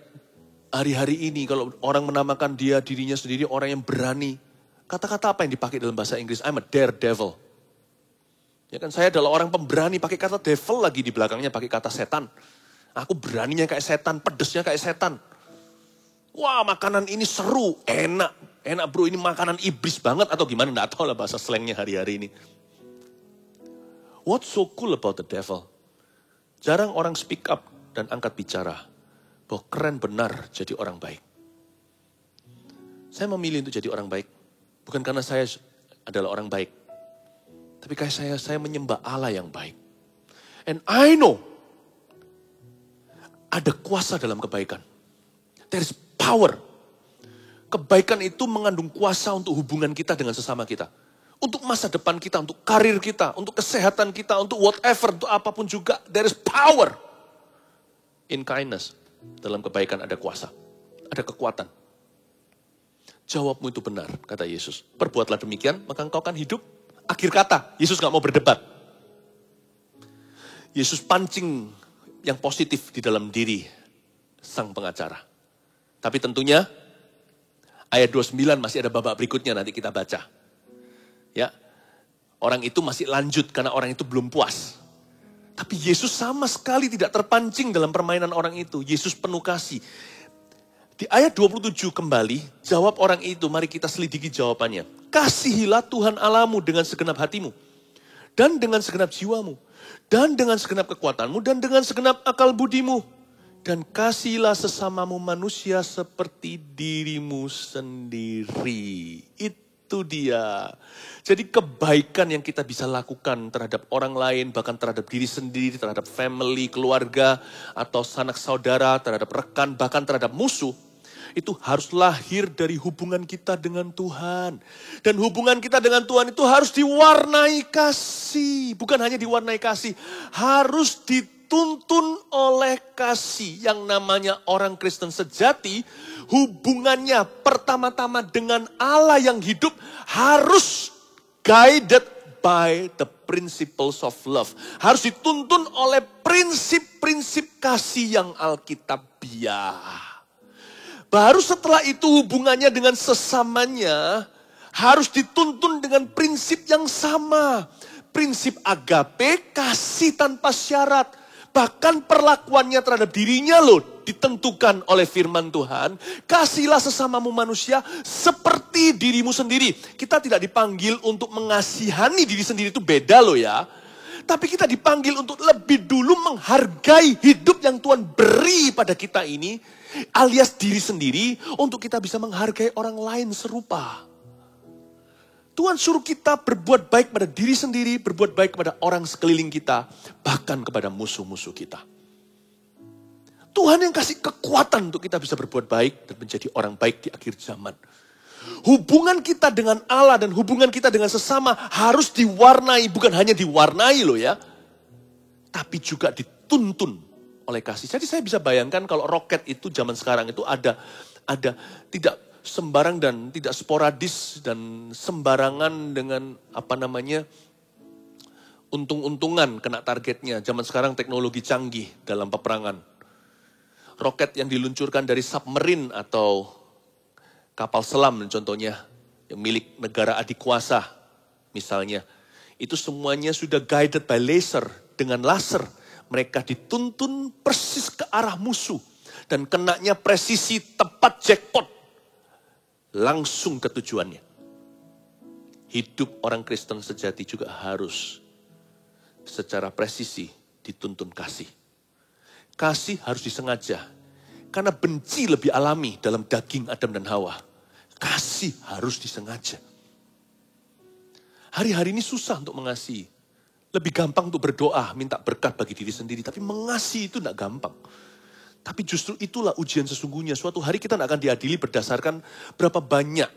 hari-hari ini kalau orang menamakan dirinya sendiri orang yang berani. Kata-kata apa yang dipakai dalam bahasa Inggris? I'm a daredevil. Ya kan, saya adalah orang pemberani, pakai kata devil lagi di belakangnya, pakai kata setan. Aku beraninya kayak setan, pedesnya kayak setan. Wah, makanan ini seru, enak bro, ini makanan iblis banget atau gimana, nggak tahu lah bahasa slangnya hari-hari ini. What's so cool about the devil? Jarang orang speak up dan angkat bicara bahwa keren benar jadi orang baik. Saya memilih untuk jadi orang baik, bukan karena saya adalah orang baik. Tapi kayak saya menyembah Allah yang baik. And I know, ada kuasa dalam kebaikan. There is power. Kebaikan itu mengandung kuasa untuk hubungan kita dengan sesama kita. Untuk masa depan kita, untuk karir kita, untuk kesehatan kita, untuk whatever, untuk apapun juga. There is power in kindness. Dalam kebaikan ada kuasa, ada kekuatan. Jawabmu itu benar, kata Yesus. Perbuatlah demikian, maka engkau akan hidup. Akhir kata, Yesus gak mau berdebat. Yesus pancing yang positif di dalam diri sang pengacara. Tapi tentunya, ayat 29 masih ada babak berikutnya, nanti kita baca. Ya, orang itu masih lanjut karena orang itu belum puas. Tapi Yesus sama sekali tidak terpancing dalam permainan orang itu. Yesus penuh kasih. Di ayat 27 kembali, jawab orang itu, mari kita selidiki jawabannya. Kasihilah Tuhan Allahmu dengan segenap hatimu, dan dengan segenap jiwamu, dan dengan segenap kekuatanmu, dan dengan segenap akal budimu. Dan kasihilah sesamamu manusia seperti dirimu sendiri. Itu dia. Jadi kebaikan yang kita bisa lakukan terhadap orang lain, bahkan terhadap diri sendiri, terhadap family, keluarga, atau sanak saudara, terhadap rekan, bahkan terhadap musuh. Itu harus lahir dari hubungan kita dengan Tuhan. Dan hubungan kita dengan Tuhan itu harus diwarnai kasih. Bukan hanya diwarnai kasih, harus dituntun oleh kasih. Yang namanya orang Kristen sejati, hubungannya pertama-tama dengan Allah yang hidup harus guided by the principles of love. Harus dituntun oleh prinsip-prinsip kasih yang Alkitabiah. Baru setelah itu hubungannya dengan sesamanya harus dituntun dengan prinsip yang sama. Prinsip agape, kasih tanpa syarat. Bahkan perlakuannya terhadap dirinya loh ditentukan oleh firman Tuhan. Kasihilah sesamamu manusia seperti dirimu sendiri. Kita tidak dipanggil untuk mengasihani diri sendiri, itu beda loh ya. Tapi kita dipanggil untuk lebih dulu menghargai hidup yang Tuhan beri pada kita ini. Alias diri sendiri untuk kita bisa menghargai orang lain serupa. Tuhan suruh kita berbuat baik pada diri sendiri, berbuat baik kepada orang sekeliling kita, bahkan kepada musuh-musuh kita. Tuhan yang kasih kekuatan untuk kita bisa berbuat baik dan menjadi orang baik di akhir zaman. Hubungan kita dengan Allah dan hubungan kita dengan sesama harus diwarnai, bukan hanya diwarnai loh ya, tapi juga dituntun oleh kasih. Jadi saya bisa bayangkan kalau roket itu zaman sekarang itu ada tidak sembarang dan tidak sporadis dan sembarangan dengan untung-untungan kena targetnya. Zaman sekarang teknologi canggih dalam peperangan. Roket yang diluncurkan dari submarine atau kapal selam contohnya yang milik negara adikuasa misalnya. Itu semuanya sudah guided by laser, dengan laser. Mereka dituntun persis ke arah musuh. Dan kenanya presisi tepat jackpot. Langsung ke tujuannya. Hidup orang Kristen sejati juga harus secara presisi dituntun kasih. Kasih harus disengaja. Karena benci lebih alami dalam daging Adam dan Hawa. Kasih harus disengaja. Hari-hari ini susah untuk mengasihi. Lebih gampang untuk berdoa, minta berkat bagi diri sendiri. Tapi mengasihi itu tidak gampang. Tapi justru itulah ujian sesungguhnya. Suatu hari kita tidak akan diadili berdasarkan berapa banyak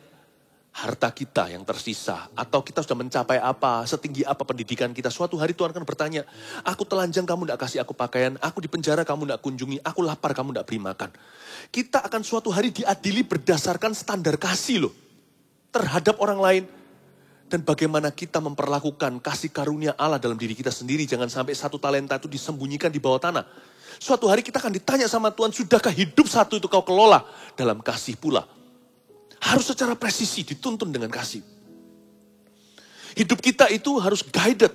harta kita yang tersisa. Atau kita sudah mencapai apa, setinggi apa pendidikan kita. Suatu hari Tuhan akan bertanya, aku telanjang kamu tidak kasih aku pakaian, aku di penjara kamu tidak kunjungi, aku lapar kamu tidak beri makan. Kita akan suatu hari diadili berdasarkan standar kasih loh. Terhadap orang lain. Dan bagaimana kita memperlakukan kasih karunia Allah dalam diri kita sendiri. Jangan sampai 1 talenta itu disembunyikan di bawah tanah. Suatu hari kita akan ditanya sama Tuhan, sudahkah hidup 1 itu kau kelola dalam kasih pula? Harus secara presisi, dituntun dengan kasih. Hidup kita itu harus guided.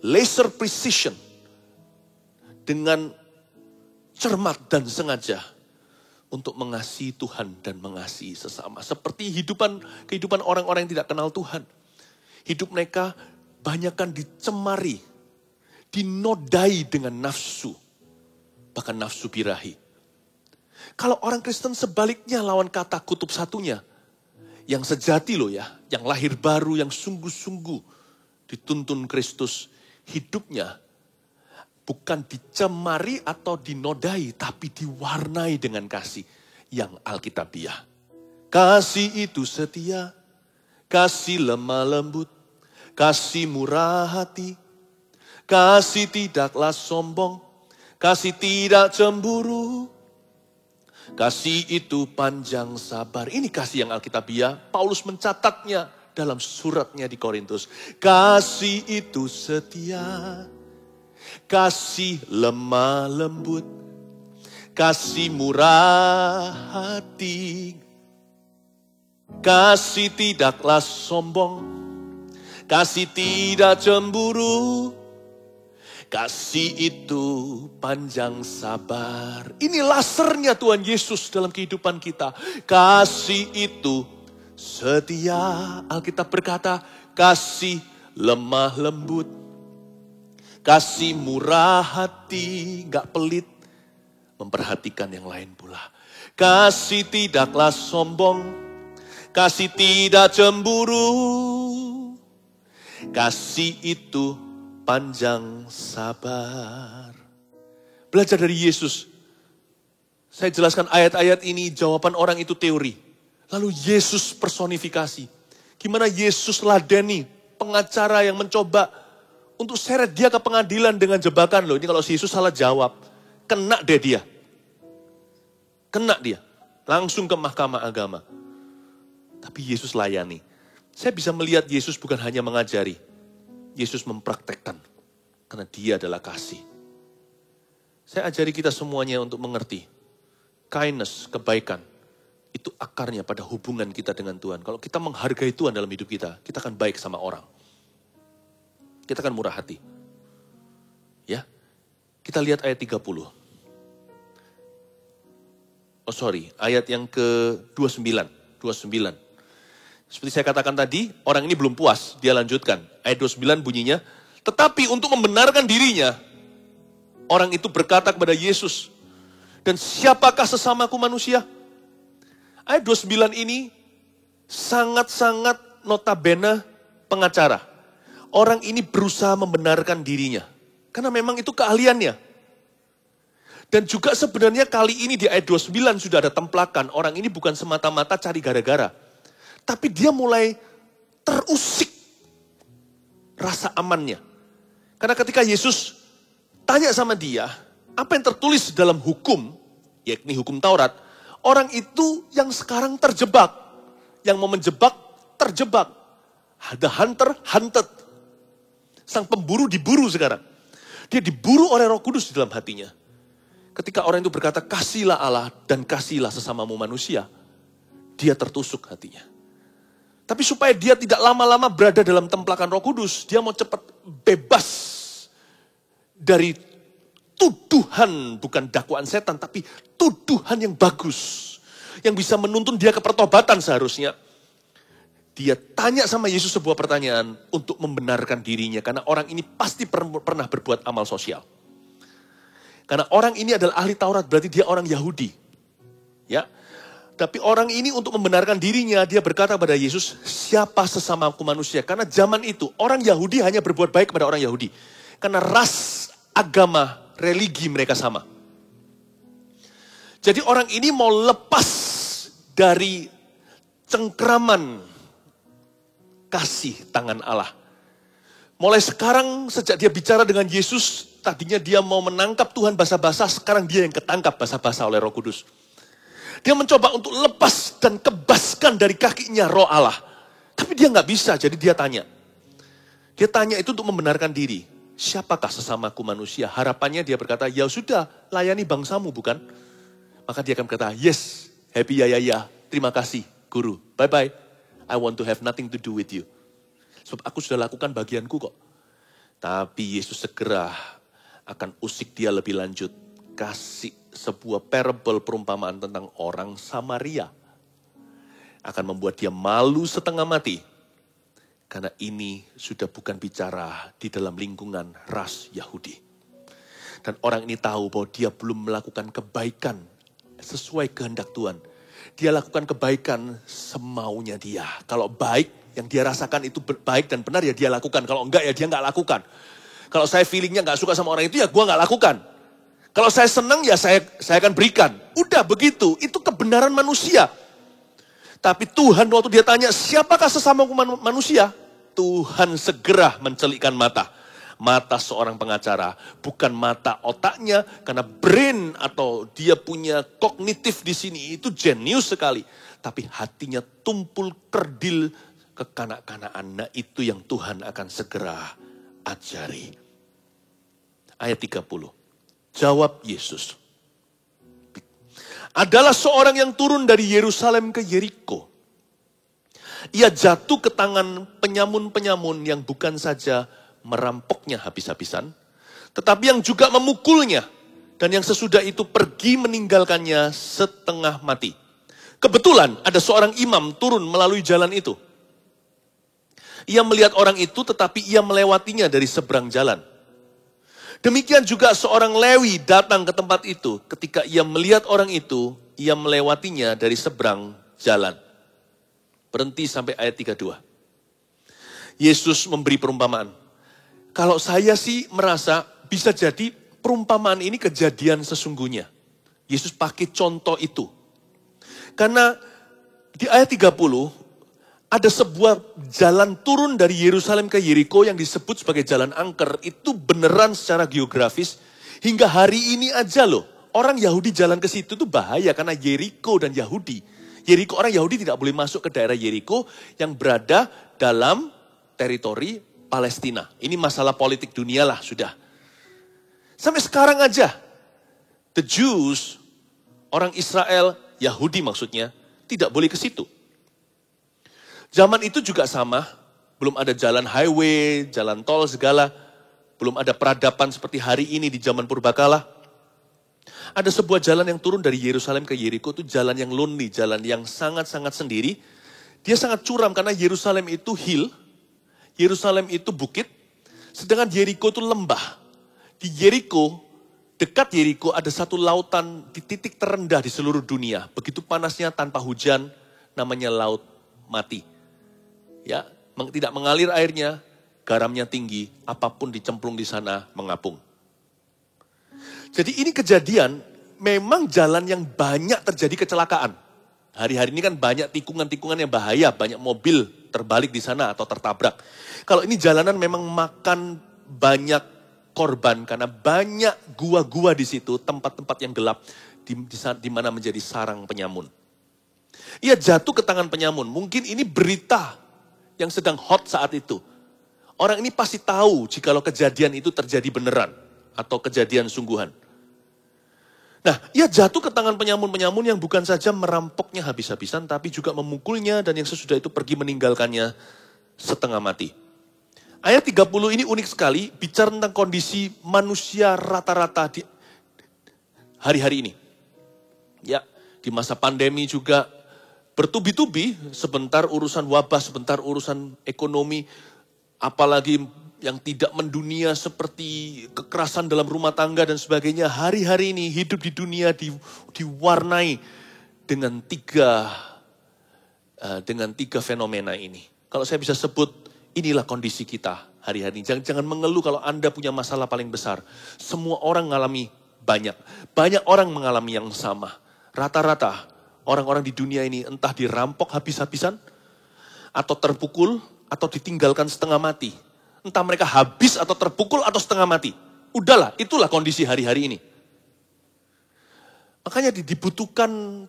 Laser precision. Dengan cermat dan sengaja. Untuk mengasihi Tuhan dan mengasihi sesama. Seperti kehidupan orang-orang yang tidak kenal Tuhan. Hidup mereka banyakkan dicemari, dinodai dengan nafsu. Bahkan nafsu birahi. Kalau orang Kristen sebaliknya lawan kata kutub satunya. Yang sejati loh ya, yang lahir baru, yang sungguh-sungguh dituntun Kristus. Hidupnya bukan dicemari atau dinodai, tapi diwarnai dengan kasih. yang alkitabiah. Kasih itu setia, kasih lemah lembut, kasih murah hati, kasih tidaklah sombong, kasih tidak cemburu, kasih itu panjang sabar. Ini kasih yang alkitabiah. Paulus mencatatnya dalam suratnya di Korintus. Kasih itu setia, kasih lemah lembut, kasih murah hati, kasih tidaklah sombong, kasih tidak cemburu, kasih itu panjang sabar. Ini lasernya Tuhan Yesus dalam kehidupan kita. Kasih itu setia. Alkitab berkata, kasih lemah lembut, kasih murah hati, gak pelit, memperhatikan yang lain pula. Kasih tidaklah sombong, kasih tidak cemburu, kasih itu panjang sabar. Belajar dari Yesus. Saya jelaskan ayat-ayat ini, jawaban orang itu teori. Lalu Yesus personifikasi. Gimana Yesus ladeni pengacara yang mencoba untuk seret dia ke pengadilan dengan jebakan. Loh, ini kalau si Yesus salah jawab, kena deh dia. Kena dia. Langsung ke mahkamah agama. Tapi Yesus layani. Saya bisa melihat Yesus bukan hanya mengajari. Yesus mempraktekkan. Karena dia adalah kasih. Saya ajari kita semuanya untuk mengerti. Kindness, kebaikan. Itu akarnya pada hubungan kita dengan Tuhan. Kalau kita menghargai Tuhan dalam hidup kita akan baik sama orang. Kita akan murah hati. Ya. Kita lihat ayat 30. Ayat yang ke-29. 29. Seperti saya katakan tadi, orang ini belum puas. Dia lanjutkan. Ayat 29 bunyinya, tetapi untuk membenarkan dirinya, orang itu berkata kepada Yesus, dan siapakah sesamaku manusia? Ayat 29 ini sangat-sangat notabene pengacara. Orang ini berusaha membenarkan dirinya. Karena memang itu keahliannya. Dan juga sebenarnya kali ini di ayat 29 sudah ada templakan. Orang ini bukan semata-mata cari gara-gara. Tapi dia mulai terusik rasa amannya. Karena ketika Yesus tanya sama dia, apa yang tertulis dalam hukum, yakni hukum Taurat, orang itu yang sekarang terjebak. Yang mau menjebak, terjebak. The hunter, hunted. Sang pemburu diburu sekarang. Dia diburu oleh Roh Kudus di dalam hatinya. Ketika orang itu berkata, kasihlah Allah dan kasihlah sesamamu manusia. Dia tertusuk hatinya. Tapi supaya dia tidak lama-lama berada dalam templakan Roh Kudus, dia mau cepat bebas dari tuduhan, bukan dakwaan setan, tapi tuduhan yang bagus. Yang bisa menuntun dia ke pertobatan seharusnya. Dia tanya sama Yesus sebuah pertanyaan untuk membenarkan dirinya. Karena orang ini pasti pernah berbuat amal sosial. Karena orang ini adalah ahli Taurat, berarti dia orang Yahudi. Ya. Tapi orang ini untuk membenarkan dirinya, dia berkata kepada Yesus, siapa sesamaku manusia? Karena zaman itu, orang Yahudi hanya berbuat baik kepada orang Yahudi. Karena ras, agama, religi mereka sama. Jadi orang ini mau lepas dari cengkraman kasih tangan Allah. Mulai sekarang, sejak dia bicara dengan Yesus, tadinya dia mau menangkap Tuhan basa-basa, sekarang dia yang ketangkap basa-basa oleh Roh Kudus. Dia mencoba untuk lepas dan kebaskan dari kakinya Roh Allah. Tapi dia nggak bisa, jadi dia tanya. Dia tanya itu untuk membenarkan diri. Siapakah sesamaku manusia? Harapannya dia berkata, ya sudah, layani bangsamu bukan? Maka dia akan berkata, yes, happy ya, terima kasih guru, bye-bye. I want to have nothing to do with you. Sebab aku sudah lakukan bagianku kok. Tapi Yesus segera akan usik dia lebih lanjut. Kasih sebuah parable perumpamaan tentang orang Samaria. Akan membuat dia malu setengah mati. Karena ini sudah bukan bicara di dalam lingkungan ras Yahudi. Dan orang ini tahu bahwa dia belum melakukan kebaikan sesuai kehendak Tuhan. Dia lakukan kebaikan semaunya dia. Kalau baik yang dia rasakan itu baik dan benar ya dia lakukan. Kalau enggak ya dia enggak lakukan. Kalau saya feelingnya enggak suka sama orang itu ya gue enggak lakukan. Kalau saya senang ya saya akan berikan. Udah begitu, itu kebenaran manusia. Tapi Tuhan waktu dia tanya, siapakah sesama manusia? Tuhan segera mencelikkan mata. Mata seorang pengacara, bukan mata otaknya, karena brain atau dia punya kognitif di sini itu jenius sekali. Tapi hatinya tumpul kerdil kekanak-kanaan. Nah itu yang Tuhan akan segera ajari. Ayat 30, jawab Yesus. Adalah seorang yang turun dari Yerusalem ke Yeriko. Ia jatuh ke tangan penyamun-penyamun yang bukan saja merampoknya habis-habisan, tetapi yang juga memukulnya, dan yang sesudah itu pergi meninggalkannya setengah mati. Kebetulan ada seorang imam turun melalui jalan itu. Ia melihat orang itu, tetapi ia melewatinya dari seberang jalan. Demikian juga seorang Lewi datang ke tempat itu. Ketika ia melihat orang itu, ia melewatinya dari seberang jalan. Berhenti sampai ayat 32. Yesus memberi perumpamaan. Kalau saya sih merasa bisa jadi perumpamaan ini kejadian sesungguhnya. Yesus pakai contoh itu. Karena di ayat 30 ada sebuah jalan turun dari Yerusalem ke Yeriko yang disebut sebagai jalan angker. Itu beneran secara geografis. Hingga hari ini aja loh. Orang Yahudi jalan ke situ tuh bahaya karena Yeriko dan Yahudi. Yeriko, orang Yahudi tidak boleh masuk ke daerah Yeriko yang berada dalam teritori Palestina. Ini masalah politik dunia lah sudah. Sampai sekarang aja, the Jews, orang Israel, Yahudi maksudnya, tidak boleh ke situ. Zaman itu juga sama, belum ada jalan highway, jalan tol segala, belum ada peradaban seperti hari ini di zaman purbakala. Ada sebuah jalan yang turun dari Yerusalem ke Yeriko, itu jalan yang lonely, jalan yang sangat-sangat sendiri. Dia sangat curam karena Yerusalem itu hill, Yerusalem itu bukit, sedangkan Yeriko itu lembah. Di Yeriko, dekat Yeriko ada satu lautan di titik terendah di seluruh dunia. Begitu panasnya tanpa hujan, namanya laut mati. Ya, tidak mengalir airnya, garamnya tinggi, apapun dicemplung di sana mengapung. Jadi ini kejadian, memang jalan yang banyak terjadi kecelakaan. Hari-hari ini kan banyak tikungan-tikungan yang bahaya, banyak mobil terbalik di sana atau tertabrak. Kalau ini jalanan memang makan banyak korban karena banyak gua-gua di situ, tempat-tempat yang gelap di mana menjadi sarang penyamun. Ia jatuh ke tangan penyamun. Mungkin ini berita yang sedang hot saat itu. Orang ini pasti tahu jikalau kejadian itu terjadi beneran atau kejadian sungguhan. Nah, ia jatuh ke tangan penyamun-penyamun yang bukan saja merampoknya habis-habisan, tapi juga memukulnya dan yang sesudah itu pergi meninggalkannya setengah mati. Ayat 30 ini unik sekali, bicara tentang kondisi manusia rata-rata di hari-hari ini. Ya, di masa pandemi juga bertubi-tubi, sebentar urusan wabah, sebentar urusan ekonomi, apalagi yang tidak mendunia seperti kekerasan dalam rumah tangga dan sebagainya. Hari-hari ini hidup di dunia diwarnai dengan tiga fenomena ini. Kalau saya bisa sebut, inilah kondisi kita hari-hari ini. Jangan mengeluh kalau Anda punya masalah paling besar. Semua orang mengalami banyak. Banyak orang mengalami yang sama. Rata-rata orang-orang di dunia ini entah dirampok habis-habisan, atau terpukul, atau ditinggalkan setengah mati. Entah mereka habis atau terpukul atau setengah mati. Udahlah, itulah kondisi hari-hari ini. Makanya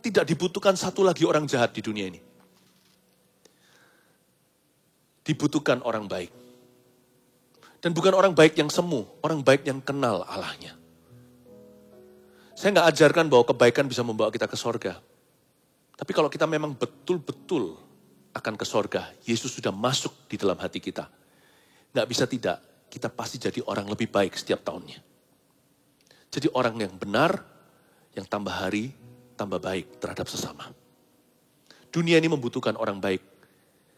tidak dibutuhkan satu lagi orang jahat di dunia ini. Dibutuhkan orang baik. Dan bukan orang baik yang semu, orang baik yang kenal Allahnya. Saya nggak ajarkan bahwa kebaikan bisa membawa kita ke sorga. Tapi kalau kita memang betul-betul akan ke sorga, Yesus sudah masuk di dalam hati kita. Nggak bisa tidak, kita pasti jadi orang lebih baik setiap tahunnya. Jadi orang yang benar, yang tambah hari, tambah baik terhadap sesama. Dunia ini membutuhkan orang baik.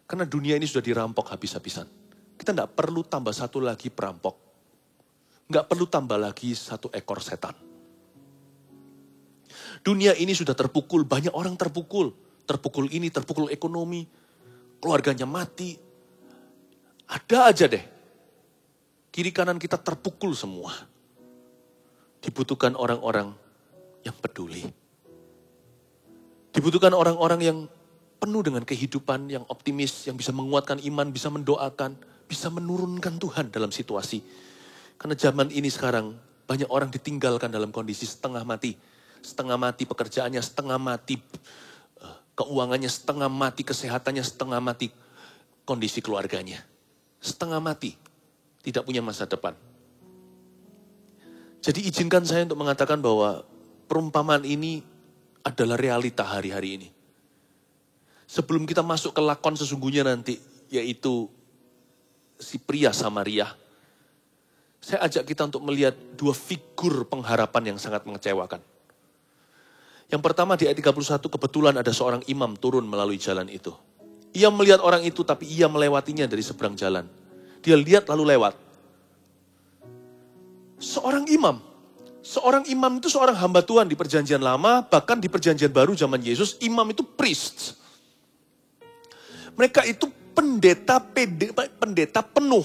Karena dunia ini sudah dirampok habis-habisan. Kita nggak perlu tambah satu lagi perampok. Nggak perlu tambah lagi satu ekor setan. Dunia ini sudah terpukul, banyak orang terpukul. Terpukul ini, terpukul ekonomi, keluarganya mati. Ada aja deh. Kiri kanan kita terpukul semua. Dibutuhkan orang-orang yang peduli. Dibutuhkan orang-orang yang penuh dengan kehidupan, yang optimis, yang bisa menguatkan iman, bisa mendoakan, bisa menurunkan Tuhan dalam situasi. Karena zaman ini sekarang banyak orang ditinggalkan dalam kondisi setengah mati. Setengah mati pekerjaannya, setengah mati keuangannya, setengah mati kesehatannya, setengah mati kondisi keluarganya. Setengah mati, tidak punya masa depan. Jadi izinkan saya untuk mengatakan bahwa perumpamaan ini adalah realita hari-hari ini. Sebelum kita masuk ke lakon sesungguhnya nanti, yaitu si pria Samaria, saya ajak kita untuk melihat dua figur pengharapan yang sangat mengecewakan. Yang pertama di ayat 31, kebetulan ada seorang imam turun melalui jalan itu. Ia melihat orang itu tapi ia melewatinya dari seberang jalan. Dia lihat lalu lewat. Seorang imam itu seorang hamba Tuhan di perjanjian lama, bahkan di perjanjian baru zaman Yesus, imam itu priest. Mereka itu pendeta penuh.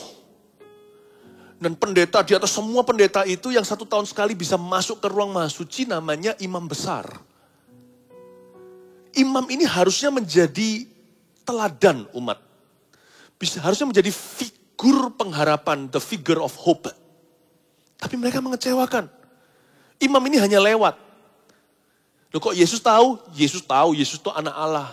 Dan pendeta di atas semua pendeta itu yang 1 tahun sekali bisa masuk ke ruang maha suci namanya imam besar. Imam ini harusnya menjadi teladan umat. Harusnya menjadi figur pengharapan, the figure of hope. Tapi mereka mengecewakan. Imam ini hanya lewat. Loh kok Yesus tahu? Yesus tahu, Yesus itu anak Allah.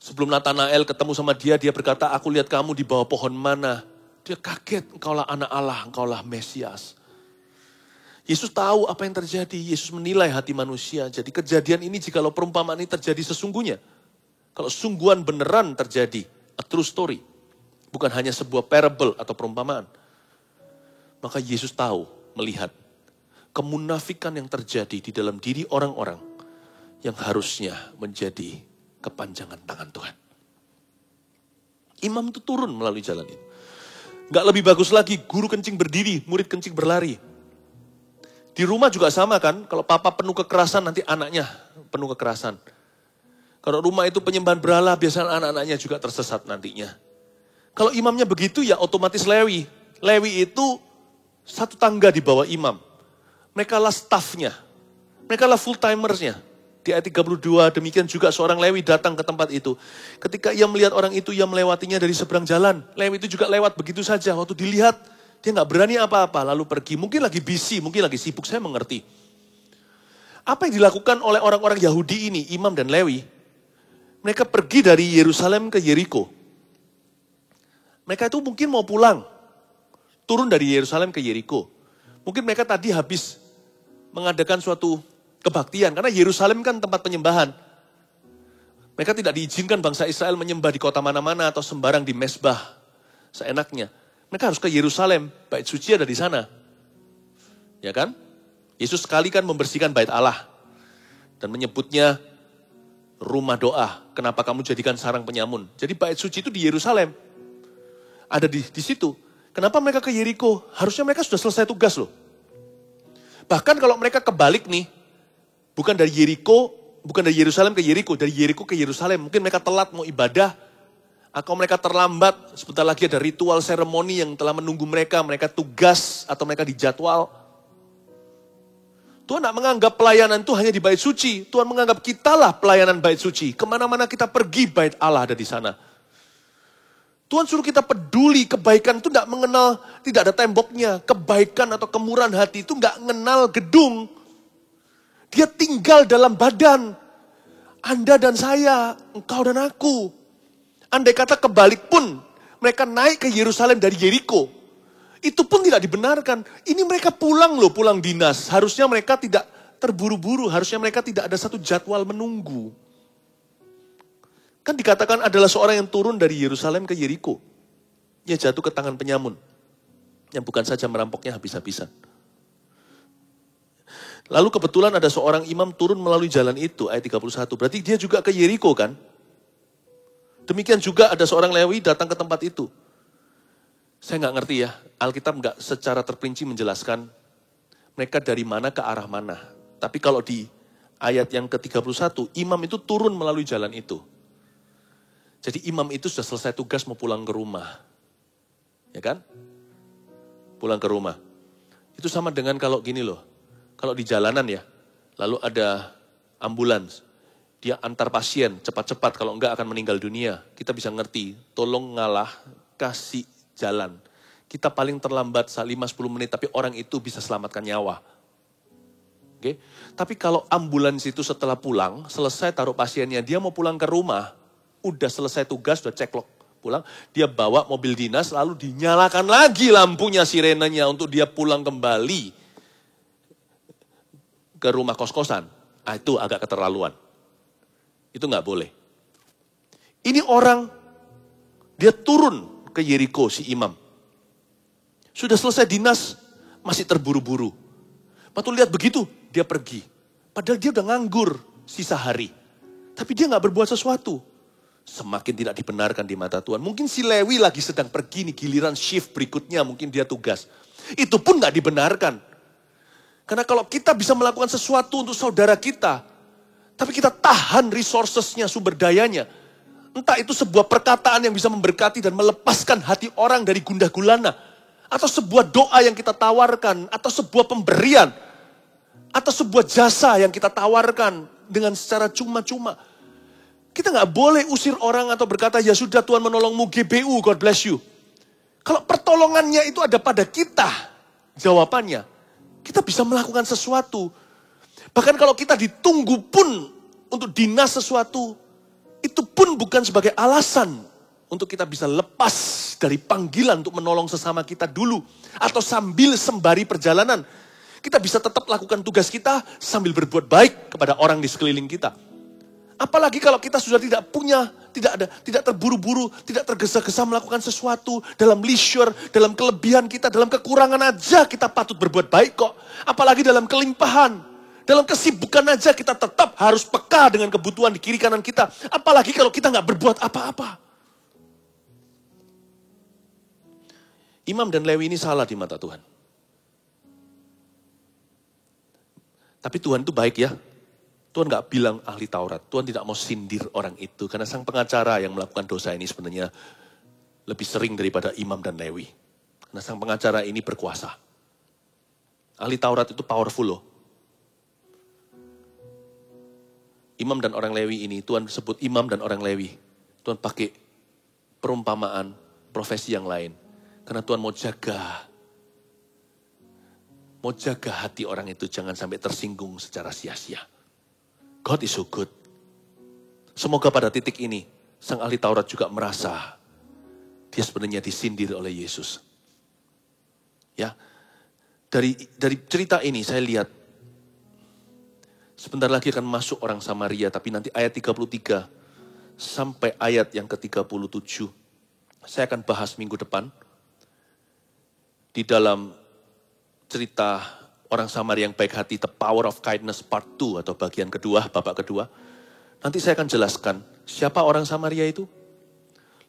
Sebelum Nathanael ketemu sama dia berkata, aku lihat kamu di bawah pohon mana. Dia kaget, engkaulah anak Allah, engkaulah Mesias. Yesus tahu apa yang terjadi, Yesus menilai hati manusia. Jadi kejadian ini jikalau perumpamaan ini terjadi sesungguhnya. Kalau sungguhan beneran terjadi, a true story. Bukan hanya sebuah parable atau perumpamaan. Maka Yesus tahu, melihat kemunafikan yang terjadi di dalam diri orang-orang yang harusnya menjadi kepanjangan tangan Tuhan. Imam itu turun melalui jalan itu. Gak lebih bagus lagi, guru kencing berdiri, murid kencing berlari. Di rumah juga sama kan, kalau papa penuh kekerasan nanti anaknya penuh kekerasan. Kalau rumah itu penyembahan berhala, biasanya anak-anaknya juga tersesat nantinya. Kalau imamnya begitu ya otomatis Lewi. Lewi itu satu tangga di bawah imam. Mereka lah staffnya. Mereka lah full timersnya. Di ayat 32 demikian juga seorang Lewi datang ke tempat itu. Ketika ia melihat orang itu, ia melewatinya dari seberang jalan. Lewi itu juga lewat begitu saja. Waktu dilihat, dia gak berani apa-apa. Lalu pergi. Mungkin lagi busy, mungkin lagi sibuk. Saya mengerti. Apa yang dilakukan oleh orang-orang Yahudi ini, imam dan Lewi? Mereka pergi dari Yerusalem ke Yeriko. Mereka itu mungkin mau pulang. Turun dari Yerusalem ke Yeriko. Mungkin mereka tadi habis mengadakan suatu kebaktian. Karena Yerusalem kan tempat penyembahan. Mereka tidak diizinkan bangsa Israel menyembah di kota mana-mana atau sembarang di mesbah. Seenaknya. Mereka harus ke Yerusalem. Bait suci ada di sana. Ya kan? Yesus sekali kan membersihkan bait Allah. Dan menyebutnya rumah doa. Kenapa kamu jadikan sarang penyamun? Jadi bait suci itu di Yerusalem. Ada di situ. Kenapa mereka ke Yeriko? Harusnya mereka sudah selesai tugas loh. Bahkan kalau mereka kebalik nih. Bukan dari Yeriko, bukan dari Yerusalem ke Yeriko. Dari Yeriko ke Yerusalem. Mungkin mereka telat mau ibadah. Atau mereka terlambat. Sebentar lagi ada ritual seremoni yang telah menunggu mereka. Mereka tugas atau mereka dijadwal. Tuhan tidak menganggap pelayanan itu hanya di bait suci. Tuhan menganggap kitalah pelayanan bait suci. Kemana-mana kita pergi, bait Allah ada di sana. Tuhan suruh kita peduli, kebaikan itu tidak mengenal, tidak ada temboknya. Kebaikan atau kemurahan hati itu tidak mengenal gedung. Dia tinggal dalam badan. Anda dan saya, engkau dan aku. Andai kata kebalik pun, mereka naik ke Yerusalem dari Yeriko. Itu pun tidak dibenarkan. Ini mereka pulang loh, pulang dinas. Harusnya mereka tidak terburu-buru, harusnya mereka tidak ada satu jadwal menunggu. Kan dikatakan adalah seorang yang turun dari Yerusalem ke Yeriko. Ia jatuh ke tangan penyamun. Yang bukan saja merampoknya habis-habisan. Lalu kebetulan ada seorang imam turun melalui jalan itu, ayat 31. Berarti dia juga ke Yeriko kan? Demikian juga ada seorang Lewi datang ke tempat itu. Saya nggak ngerti ya, Alkitab nggak secara terperinci menjelaskan mereka dari mana ke arah mana. Tapi kalau di ayat yang ke-31, imam itu turun melalui jalan itu. Jadi imam itu sudah selesai tugas mau pulang ke rumah. Ya kan? Pulang ke rumah. Itu sama dengan kalau gini loh. Kalau di jalanan ya, lalu ada ambulans, dia antar pasien cepat-cepat, kalau enggak akan meninggal dunia. Kita bisa ngerti, tolong ngalah, kasih jalan. Kita paling terlambat 5-10 menit, tapi orang itu bisa selamatkan nyawa. Oke? Tapi kalau ambulans itu setelah pulang, selesai taruh pasiennya, dia mau pulang ke rumah, udah selesai tugas, udah ceklok pulang, dia bawa mobil dinas, lalu dinyalakan lagi lampunya, sirenenya, untuk dia pulang kembali ke rumah kos-kosan. Itu agak keterlaluan. Itu nggak boleh. Ini orang, dia turun ke Yeriko, si imam. Sudah selesai dinas, masih terburu-buru. Waktu lihat begitu, dia pergi. Padahal dia udah nganggur sisa hari. Tapi dia nggak berbuat sesuatu. Semakin tidak dibenarkan di mata Tuhan. Mungkin si Lewi lagi sedang pergi nih, giliran shift berikutnya, mungkin dia tugas. Itu pun nggak dibenarkan. Karena kalau kita bisa melakukan sesuatu untuk saudara kita, tapi kita tahan resourcesnya, sumber dayanya. Entah itu sebuah perkataan yang bisa memberkati dan melepaskan hati orang dari gundah gulana. Atau sebuah doa yang kita tawarkan, atau sebuah pemberian. Atau sebuah jasa yang kita tawarkan dengan secara cuma-cuma. Kita nggak boleh usir orang atau berkata, ya sudah Tuhan menolongmu GBU, God bless you. Kalau pertolongannya itu ada pada kita, jawabannya, kita bisa melakukan sesuatu. Bahkan kalau kita ditunggu pun untuk dinas sesuatu, itu pun bukan sebagai alasan untuk kita bisa lepas dari panggilan untuk menolong sesama kita dulu. Atau sambil sembari perjalanan, kita bisa tetap lakukan tugas kita sambil berbuat baik kepada orang di sekeliling kita. Apalagi kalau kita sudah tidak punya, tidak terburu-buru, tidak tergesa-gesa melakukan sesuatu dalam leisure, dalam kelebihan kita, dalam kekurangan aja kita patut berbuat baik kok. Apalagi dalam kelimpahan, dalam kesibukan aja kita tetap harus peka dengan kebutuhan di kiri kanan kita. Apalagi kalau kita nggak berbuat apa-apa. Imam dan Lewi ini salah di mata Tuhan. Tapi Tuhan itu baik ya. Tuhan gak bilang ahli Taurat. Tuhan tidak mau sindir orang itu. Karena sang pengacara yang melakukan dosa ini sebenarnya lebih sering daripada imam dan Lewi. Karena sang pengacara ini berkuasa. Ahli Taurat itu powerful loh. Imam dan orang Lewi ini, Tuhan sebut imam dan orang Lewi. Tuhan pakai perumpamaan, profesi yang lain. Karena Tuhan mau jaga hati orang itu jangan sampai tersinggung secara sia-sia. God is so good. Semoga pada titik ini, sang ahli Taurat juga merasa dia sebenarnya disindir oleh Yesus. Ya, dari cerita ini saya lihat, sebentar lagi akan masuk orang Samaria, tapi nanti ayat 33 sampai ayat yang ke-37, saya akan bahas minggu depan. Di dalam cerita orang Samaria yang baik hati, The Power of Kindness Part 2 atau bagian kedua, babak kedua. Nanti saya akan jelaskan siapa orang Samaria itu.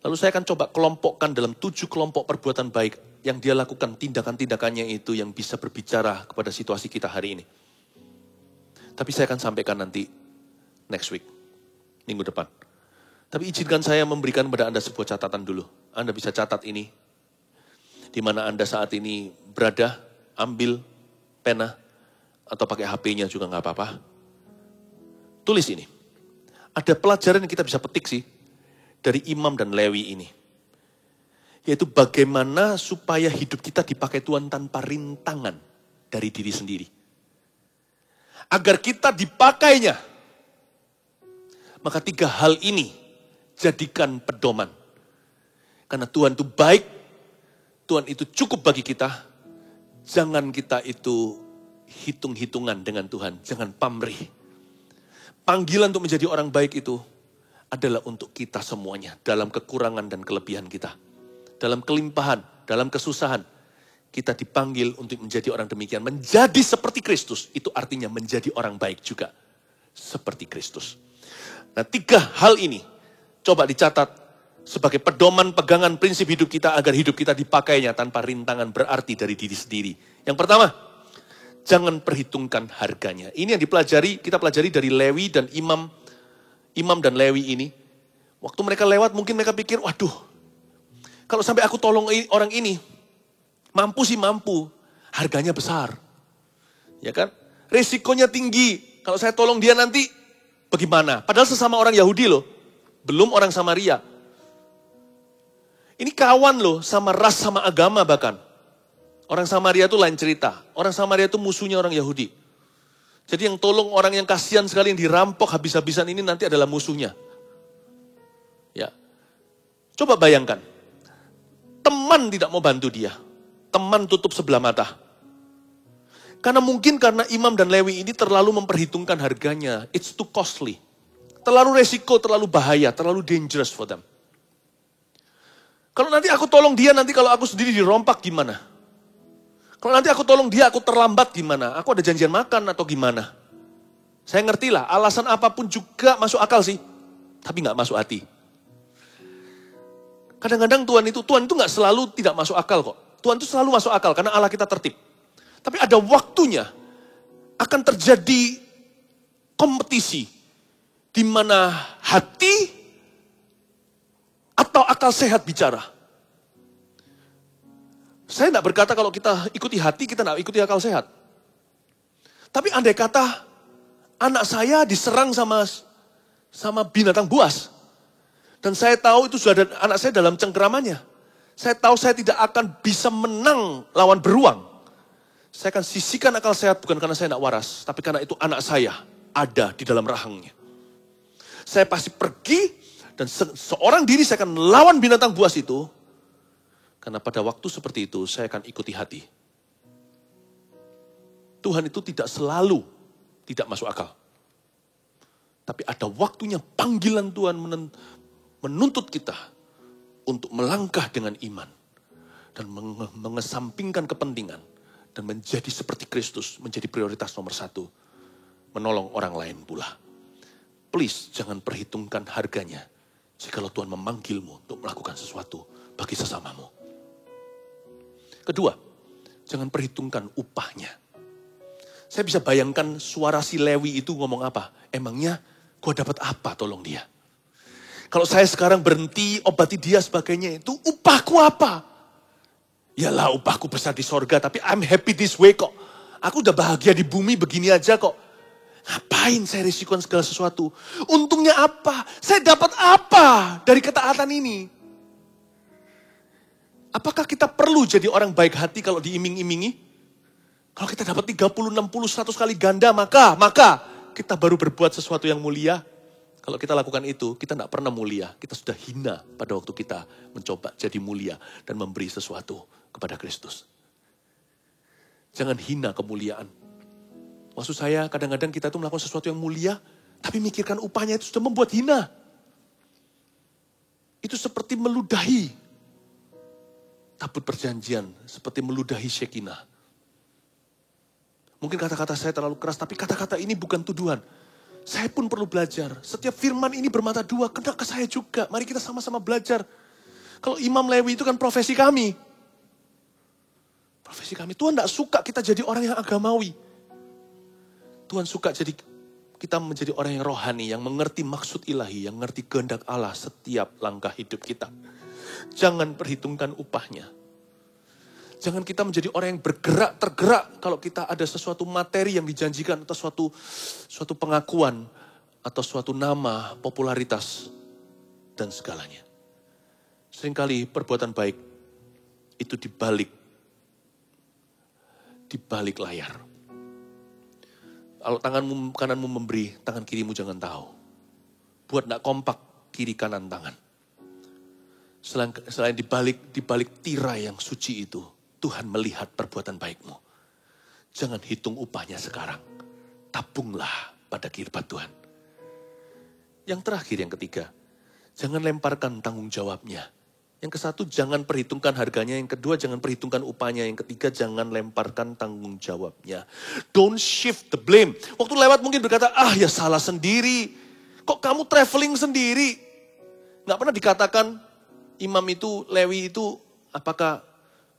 Lalu saya akan coba kelompokkan dalam 7 kelompok perbuatan baik yang dia lakukan, tindakan-tindakannya itu yang bisa berbicara kepada situasi kita hari ini. Tapi saya akan sampaikan nanti next week, minggu depan. Tapi izinkan saya memberikan kepada Anda sebuah catatan dulu. Anda bisa catat ini. Di mana Anda saat ini berada, ambil pena, atau pakai HP-nya juga nggak apa-apa. Tulis ini. Ada pelajaran yang kita bisa petik sih, dari imam dan Lewi ini. Yaitu bagaimana supaya hidup kita dipakai Tuhan tanpa rintangan dari diri sendiri. Agar kita dipakainya. Maka 3 hal ini jadikan pedoman. Karena Tuhan itu baik, Tuhan itu cukup bagi kita. Jangan kita itu hitung-hitungan dengan Tuhan. Jangan pamrih. Panggilan untuk menjadi orang baik itu adalah untuk kita semuanya. Dalam kekurangan dan kelebihan kita. Dalam kelimpahan, dalam kesusahan. Kita dipanggil untuk menjadi orang demikian. Menjadi seperti Kristus. Itu artinya menjadi orang baik juga. Seperti Kristus. Nah 3 hal ini coba dicatat. Sebagai pedoman pegangan prinsip hidup kita agar hidup kita dipakainya tanpa rintangan berarti dari diri sendiri. Yang pertama, jangan perhitungkan harganya. Ini yang kita pelajari dari Lewi dan imam dan Lewi ini. Waktu mereka lewat mungkin mereka pikir, waduh, kalau sampai aku tolong orang ini, mampu sih mampu, harganya besar. Ya kan? Resikonya tinggi. Kalau saya tolong dia nanti bagaimana? Padahal sesama orang Yahudi loh. Belum orang Samaria. Ini kawan loh sama ras sama agama bahkan. Orang Samaria itu lain cerita. Orang Samaria itu musuhnya orang Yahudi. Jadi yang tolong orang yang kasihan sekali yang dirampok habis-habisan ini nanti adalah musuhnya. Ya. Coba bayangkan. Teman tidak mau bantu dia. Teman tutup sebelah mata. Karena Imam dan Lewi ini terlalu memperhitungkan harganya. It's too costly. Terlalu resiko, terlalu bahaya, terlalu dangerous for them. Kalau nanti aku tolong dia, nanti kalau aku sendiri dirompak gimana? Kalau nanti aku tolong dia, aku terlambat gimana? Aku ada janjian makan atau gimana? Saya ngerti lah, alasan apapun juga masuk akal sih. Tapi gak masuk hati. Kadang-kadang Tuhan itu gak selalu tidak masuk akal kok. Tuhan itu selalu masuk akal karena Allah kita tertib. Tapi ada waktunya akan terjadi kompetisi di mana hati atau akal sehat bicara. Saya tidak berkata kalau kita ikuti hati, kita tidak ikuti akal sehat. Tapi andai kata anak saya diserang sama binatang buas. Dan saya tahu itu sudah ada anak saya dalam cengkeramannya. Saya tahu saya tidak akan bisa menang lawan beruang. Saya akan sisihkan akal sehat bukan karena saya tidak waras. Tapi karena itu anak saya ada di dalam rahangnya. Saya pasti pergi dan seorang diri saya akan lawan binatang buas itu. Karena pada waktu seperti itu saya akan ikuti hati. Tuhan itu tidak selalu tidak masuk akal. Tapi ada waktunya panggilan Tuhan menuntut kita untuk melangkah dengan iman. Dan mengesampingkan kepentingan. Dan menjadi seperti Kristus, menjadi prioritas nomor 1. Menolong orang lain pula. Please, jangan perhitungkan harganya. Jikalau Tuhan memanggilmu untuk melakukan sesuatu bagi sesamamu. Kedua, jangan perhitungkan upahnya. Saya bisa bayangkan suara si Lewi itu ngomong apa. Emangnya gua dapat apa tolong dia? Kalau saya sekarang berhenti, obati dia sebagainya itu, upahku apa? Yalah upahku besar di sorga, tapi I'm happy this way kok. Aku udah bahagia di bumi begini aja kok. Ngapain saya risikokan segala sesuatu? Untungnya apa? Saya dapat apa dari ketaatan ini? Apakah kita perlu jadi orang baik hati kalau diiming-imingi? Kalau kita dapat 30, 60, 100 kali ganda, maka kita baru berbuat sesuatu yang mulia. Kalau kita lakukan itu, kita tidak pernah mulia. Kita sudah hina pada waktu kita mencoba jadi mulia dan memberi sesuatu kepada Kristus. Jangan hina kemuliaan. Maksud saya, kadang-kadang kita itu melakukan sesuatu yang mulia, tapi mikirkan upahnya itu sudah membuat hina. Itu seperti meludahi tabut perjanjian, seperti meludahi Shekinah. Mungkin kata-kata saya terlalu keras, tapi kata-kata ini bukan tuduhan. Saya pun perlu belajar. Setiap firman ini bermata dua, kena ke saya juga. Mari kita sama-sama belajar. Kalau Imam Lewi itu kan profesi kami. Profesi kami. Tuhan tidak suka kita jadi orang yang agamawi. Tuhan suka jadi kita menjadi orang yang rohani, yang mengerti maksud ilahi, yang mengerti kehendak Allah setiap langkah hidup kita. Jangan perhitungkan upahnya. Jangan kita menjadi orang yang tergerak kalau kita ada sesuatu materi yang dijanjikan atau suatu pengakuan atau suatu nama, popularitas dan segalanya. Seringkali perbuatan baik itu di balik layar. Kalau tanganmu kananmu memberi, tangan kirimu jangan tahu. Buat tidak kompak kiri kanan tangan. Selain di balik tirai yang suci itu, Tuhan melihat perbuatan baikmu. Jangan hitung upahnya sekarang. Tabunglah pada kirbat Tuhan. Yang terakhir, yang ketiga. Jangan lemparkan tanggung jawabnya. Yang kesatu, jangan perhitungkan harganya. Yang kedua, jangan perhitungkan upahnya. Yang ketiga, jangan lemparkan tanggung jawabnya. Don't shift the blame. Waktu lewat mungkin berkata, ya salah sendiri. Kok kamu traveling sendiri? Nggak pernah dikatakan imam itu, Lewi itu, apakah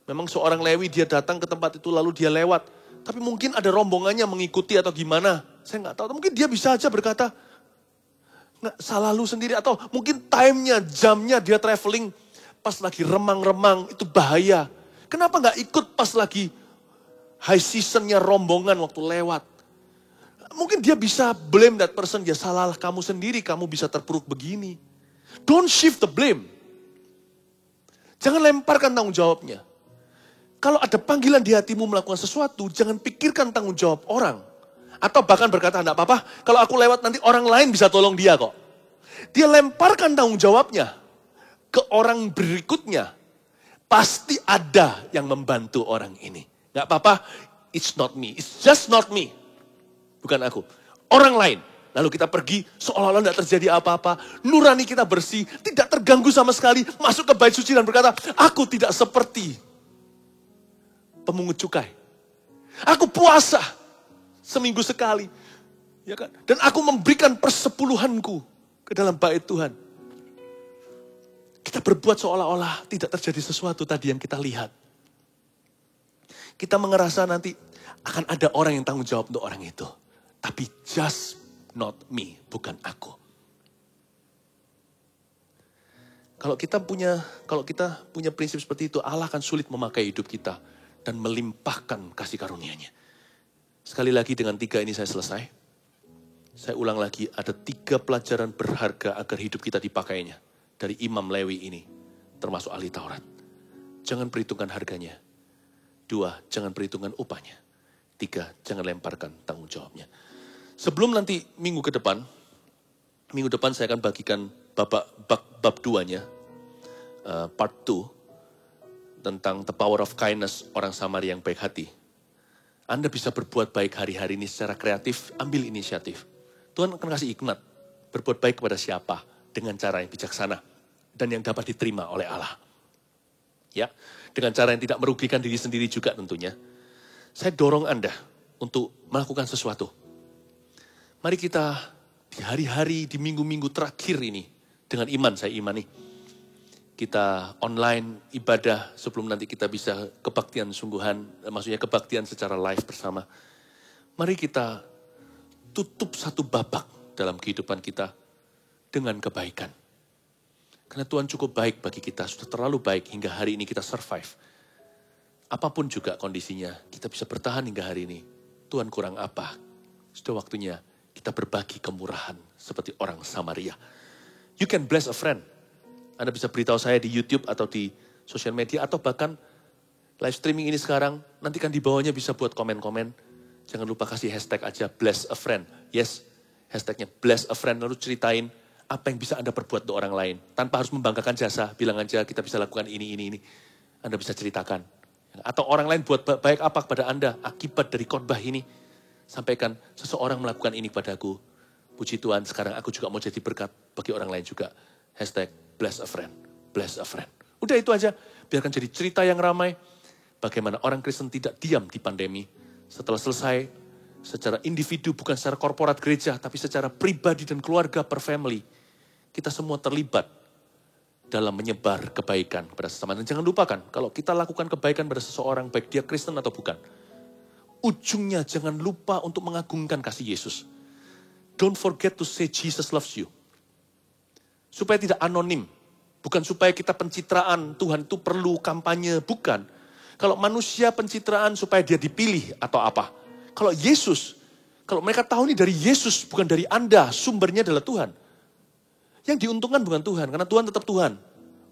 memang seorang Lewi dia datang ke tempat itu lalu dia lewat. Tapi mungkin ada rombongannya mengikuti atau gimana. Saya nggak tahu. Mungkin dia bisa aja berkata, nggak salah lu sendiri. Atau mungkin time-nya, jamnya dia traveling pas lagi remang-remang. Itu bahaya. Kenapa nggak ikut pas lagi high season-nya rombongan waktu lewat. Mungkin dia bisa blame that person, ya salah kamu sendiri, kamu bisa terpuruk begini. Don't shift the blame. Jangan lemparkan tanggung jawabnya. Kalau ada panggilan di hatimu melakukan sesuatu, jangan pikirkan tanggung jawab orang. Atau bahkan berkata, enggak apa-apa, kalau aku lewat nanti orang lain bisa tolong dia kok. Dia lemparkan tanggung jawabnya ke orang berikutnya. Pasti ada yang membantu orang ini. Enggak apa-apa, it's not me, it's just not me. Bukan aku, orang lain. Lalu kita pergi seolah-olah tidak terjadi apa-apa. Nurani kita bersih, tidak terganggu sama sekali. Masuk ke bait suci dan berkata, aku tidak seperti pemungut cukai. Aku puasa seminggu sekali. Ya kan? Dan aku memberikan persepuluhanku ke dalam bait Tuhan. Kita berbuat seolah-olah tidak terjadi sesuatu tadi yang kita lihat. Kita mengerasa nanti akan ada orang yang tanggung jawab untuk orang itu. Tapi just not me, bukan aku. Kalau kita punya prinsip seperti itu, Allah akan sulit memakai hidup kita dan melimpahkan kasih karunia-Nya. Sekali lagi dengan 3 ini saya selesai. Saya ulang lagi, ada 3 pelajaran berharga agar hidup kita dipakainya. Dari Imam Lewi ini, termasuk ahli Taurat. Jangan perhitungkan harganya. 2, jangan perhitungkan upahnya. 3, jangan lemparkan tanggung jawabnya. Sebelum nanti minggu depan saya akan bagikan bab 2-nya, part 2, tentang the power of kindness, orang Samaria yang baik hati. Anda bisa berbuat baik hari-hari ini secara kreatif, ambil inisiatif. Tuhan akan kasih hikmat, berbuat baik kepada siapa, dengan cara yang bijaksana, dan yang dapat diterima oleh Allah. Ya, dengan cara yang tidak merugikan diri sendiri juga tentunya. Saya dorong Anda untuk melakukan sesuatu. Mari kita di hari-hari, di minggu-minggu terakhir ini, dengan iman, saya imani. Kita online ibadah sebelum nanti kita bisa kebaktian sungguhan, maksudnya kebaktian secara live bersama. Mari kita tutup satu babak dalam kehidupan kita dengan kebaikan. Karena Tuhan cukup baik bagi kita, sudah terlalu baik hingga hari ini kita survive. Apapun juga kondisinya, kita bisa bertahan hingga hari ini. Tuhan kurang apa? Sudah waktunya kita berbagi kemurahan seperti orang Samaria. You can bless a friend. Anda bisa beritahu saya di YouTube atau di sosial media atau bahkan live streaming ini sekarang. Nanti kan di bawahnya bisa buat komen-komen. Jangan lupa kasih hashtag aja bless a friend. Yes, hashtagnya bless a friend. Lalu ceritain apa yang bisa Anda perbuat untuk orang lain. Tanpa harus membanggakan jasa. Bilang aja kita bisa lakukan ini. Anda bisa ceritakan. Atau orang lain buat baik apa kepada Anda akibat dari khotbah ini. Sampaikan, seseorang melakukan ini padaku. Puji Tuhan, sekarang aku juga mau jadi berkat bagi orang lain juga. Hashtag bless a friend, bless a friend. Udah itu aja, biarkan jadi cerita yang ramai. Bagaimana orang Kristen tidak diam di pandemi. Setelah selesai, secara individu, bukan secara korporat gereja, tapi secara pribadi dan keluarga per family. Kita semua terlibat dalam menyebar kebaikan kepada sesama. Dan jangan lupakan, kalau kita lakukan kebaikan pada seseorang, baik dia Kristen atau bukan, ujungnya jangan lupa untuk mengagungkan kasih Yesus. Don't forget to say Jesus loves you. Supaya tidak anonim. Bukan supaya kita pencitraan, Tuhan itu perlu kampanye, bukan. Kalau manusia pencitraan supaya dia dipilih atau apa. Kalau Yesus, kalau mereka tahu ini dari Yesus, bukan dari Anda, sumbernya adalah Tuhan. Yang diuntungkan bukan Tuhan, karena Tuhan tetap Tuhan.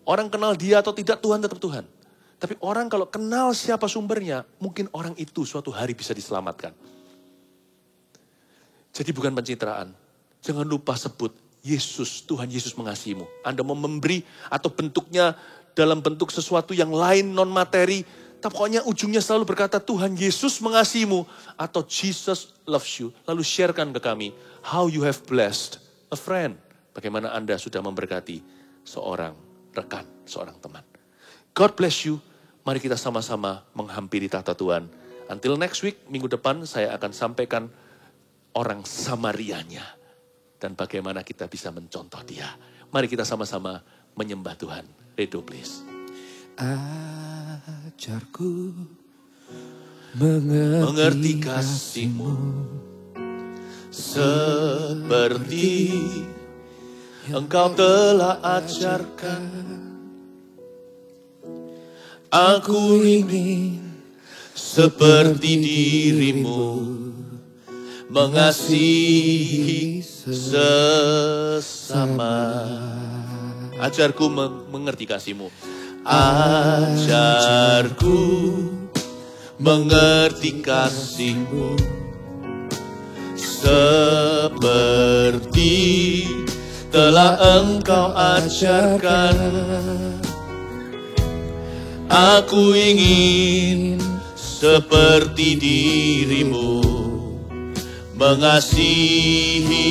Orang kenal dia atau tidak, Tuhan tetap Tuhan. Tapi orang kalau kenal siapa sumbernya, mungkin orang itu suatu hari bisa diselamatkan. Jadi bukan pencitraan. Jangan lupa sebut Yesus, Tuhan Yesus mengasihimu. Anda mau memberi atau bentuknya dalam bentuk sesuatu yang lain non materi, tapi pokoknya ujungnya selalu berkata Tuhan Yesus mengasihimu atau Jesus loves you. Lalu sharekan ke kami how you have blessed a friend. Bagaimana Anda sudah memberkati seorang rekan, seorang teman. God bless you. Mari kita sama-sama menghampiri tahta Tuhan. Until next week, minggu depan saya akan sampaikan orang Samarianya. Dan bagaimana kita bisa mencontoh dia. Mari kita sama-sama menyembah Tuhan. Redo please. Ajarku mengerti kasih-Mu seperti Engkau telah ajarkan. Aku ingin seperti diri-Mu, mengasihi sesama. Ajarku mengerti kasih-Mu. Ajarku mengerti kasih-Mu, seperti telah Engkau ajarkan. Aku ingin seperti diri-Mu, mengasihi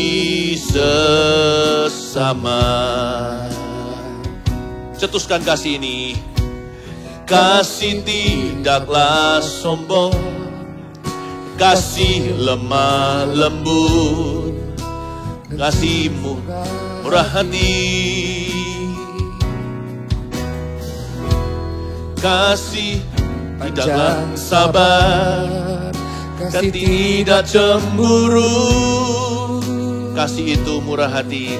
sesama. Cetuskan kasih ini. Kasih tidaklah sombong, kasih lemah lembut, kasih-Mu murah hati, kasih tidaklah sabar dan tidak cemburu. Kasih itu murah hati,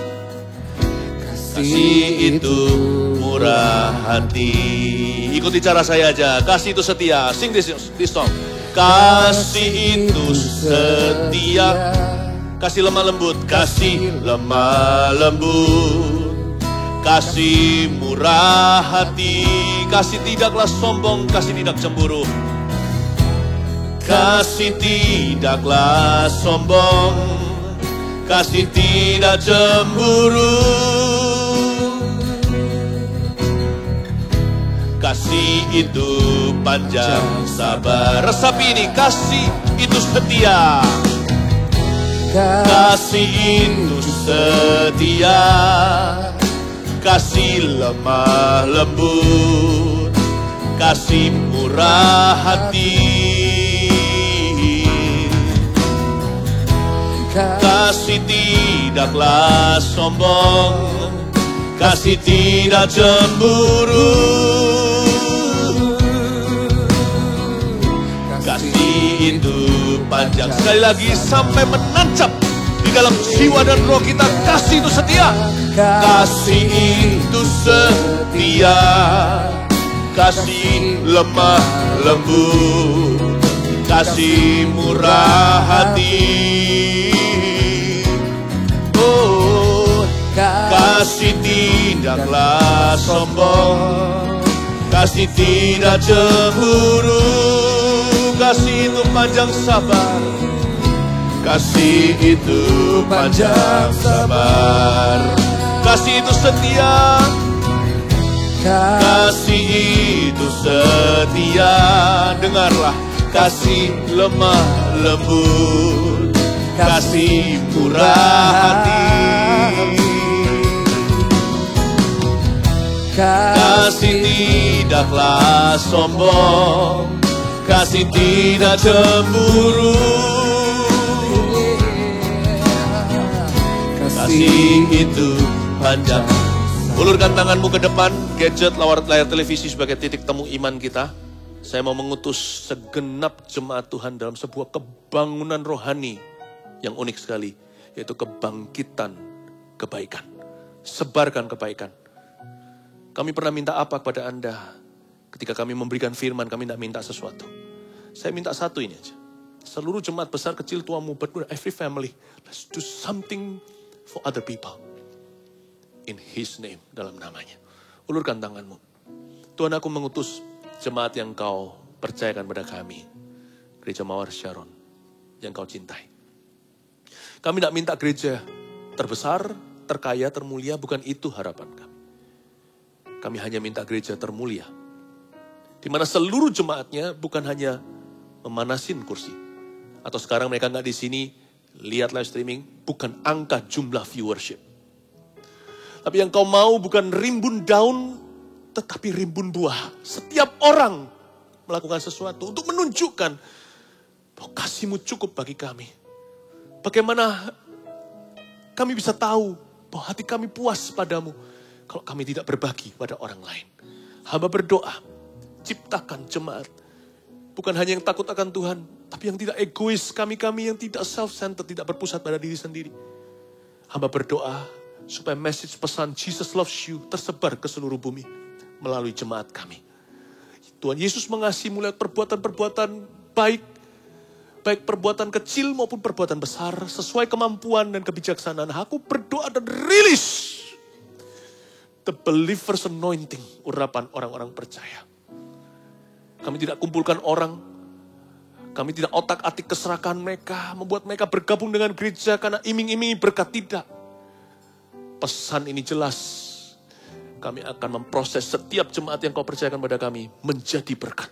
kasih itu murah hati. Ikuti cara saya aja. Kasih itu setia. Sing this song. Kasih itu setia, kasih lemah lembut, kasih lemah lembut, kasih murah hati, kasih tidaklah sombong, kasih tidak cemburu. Kasih tidaklah sombong, kasih tidak cemburu. Kasih itu panjang sabar. Resapi ini, kasih itu setia. Kasih itu setia, kasih lemah lembut, kasih murah hati, kasih tidaklah sombong, kasih tidak cemburu. Kasih itu panjang. Sekali lagi sampai menancap di dalam jiwa dan roh kita. Kasih itu setia. Kasih itu setia, kasih lemah lembut, kasih murah hati. Oh, kasih tidaklah sombong, kasih tidak cemburu. Kasih itu panjang sabar, kasih itu panjang sabar, kasih itu setia, kasih itu setia. Dengarlah, kasih lemah lembut, kasih murah hati, kasih tidaklah sombong, kasih tidak cemburu. Kasih itu panjang. Ulurkan tanganmu ke depan. Gadget, layar televisi sebagai titik temu iman kita. Saya mau mengutus segenap jemaat Tuhan dalam sebuah kebangunan rohani yang unik sekali, yaitu kebangkitan kebaikan. Sebarkan kebaikan. Kami pernah minta apa kepada Anda? Ketika kami memberikan firman, kami tidak minta sesuatu. Saya minta satu ini aja. Seluruh jemaat besar, kecil, tua, muda, every family, let's do something for other people. In His name, dalam namanya. Ulurkan tanganmu. Tuhan, aku mengutus jemaat yang Kau percayakan pada kami. Gereja Mawar Sharon, yang Kau cintai. Kami tidak minta gereja terbesar, terkaya, termulia, bukan itu harapan kami. Kami hanya minta gereja termulia, di mana seluruh jemaatnya bukan hanya memanasin kursi. Atau sekarang mereka nggak di sini, lihat live streaming, bukan angka jumlah viewership. Tapi yang Kau mau bukan rimbun daun, tetapi rimbun buah. Setiap orang melakukan sesuatu untuk menunjukkan bahwa kasih-Mu cukup bagi kami. Bagaimana kami bisa tahu bahwa hati kami puas padamu kalau kami tidak berbagi pada orang lain. Hamba berdoa, ciptakan jemaat. Bukan hanya yang takut akan Tuhan, tapi yang tidak egois, kami-kami yang tidak self-centered, tidak berpusat pada diri sendiri. Hamba berdoa supaya message pesan Jesus loves you tersebar ke seluruh bumi melalui jemaat kami. Tuhan Yesus mengasihi lewat perbuatan-perbuatan baik, baik perbuatan kecil maupun perbuatan besar, sesuai kemampuan dan kebijaksanaan. Aku berdoa dan rilis the believer's anointing, urapan orang-orang percaya. Kami tidak kumpulkan orang, kami tidak otak-atik keserakahan mereka, membuat mereka bergabung dengan gereja karena iming-imingi berkat, tidak. Pesan ini jelas, kami akan memproses setiap jemaat yang kau percayakan pada kami menjadi berkat.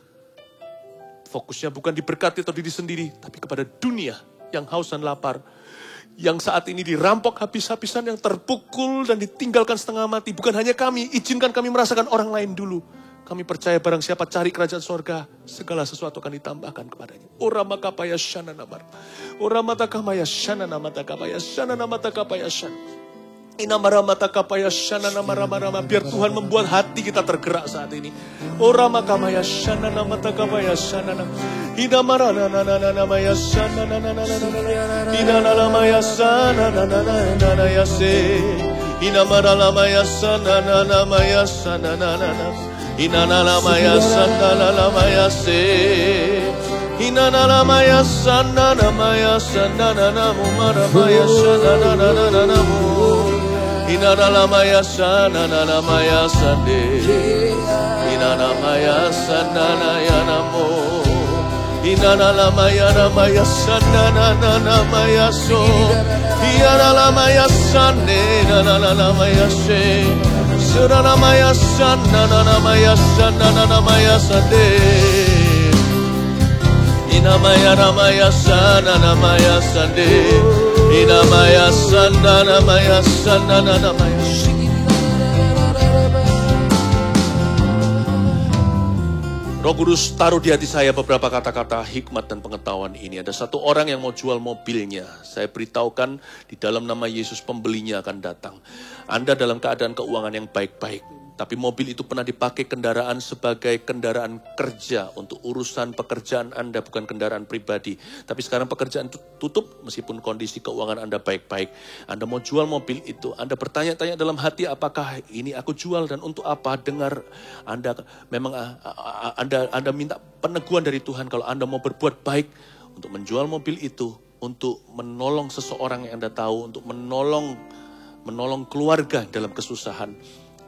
Fokusnya bukan diberkati atau diri sendiri, tapi kepada dunia yang haus dan lapar. Yang saat ini dirampok habis-habisan, yang terpukul dan ditinggalkan setengah mati. Bukan hanya kami, izinkan kami merasakan orang lain dulu. Kami percaya barang siapa cari kerajaan sorga, segala sesuatu akan ditambahkan kepadanya. Ora makapaya shana namar. Ora matakamaya shana namatakapaya shana namatakapaya shana. Inamaramata shana nama. Biar Tuhan membuat hati kita tergerak saat ini. Ora makamaya shana namatakapaya shana nama. Inamarana namaya shana nana. Inalamaya shana nana yase. Inamaramaya shana namaya shana nana. Inalamaya shana namaya se. Inalamaya shana namaya shana nana maramaya shana nana namu. Inalamaya shana namaya sande. Inalamaya shana yanamo. Inalamaya namaya shana namaya so. Inalamaya shane namaya se. Suranamaya shana namaya shana namaya sande. Inamaya namaya shana namaya sande. Inamaya shana namaya shana namaya. Roh Kudus taruh di hati saya beberapa kata-kata hikmat dan pengetahuan ini. Ada satu orang yang mau jual mobilnya. Saya beritahukan di dalam nama Yesus pembelinya akan datang. Anda dalam keadaan keuangan yang baik-baik. Tapi mobil itu pernah dipakai kendaraan sebagai kendaraan kerja untuk urusan pekerjaan Anda, bukan kendaraan pribadi. Tapi sekarang pekerjaan itu tutup meskipun kondisi keuangan Anda baik-baik. Anda mau jual mobil itu, Anda bertanya-tanya dalam hati, apakah ini aku jual dan untuk apa? Dengar, Anda memang Anda minta peneguhan dari Tuhan kalau Anda mau berbuat baik untuk menjual mobil itu, untuk menolong seseorang yang Anda tahu, untuk menolong keluarga dalam kesusahan.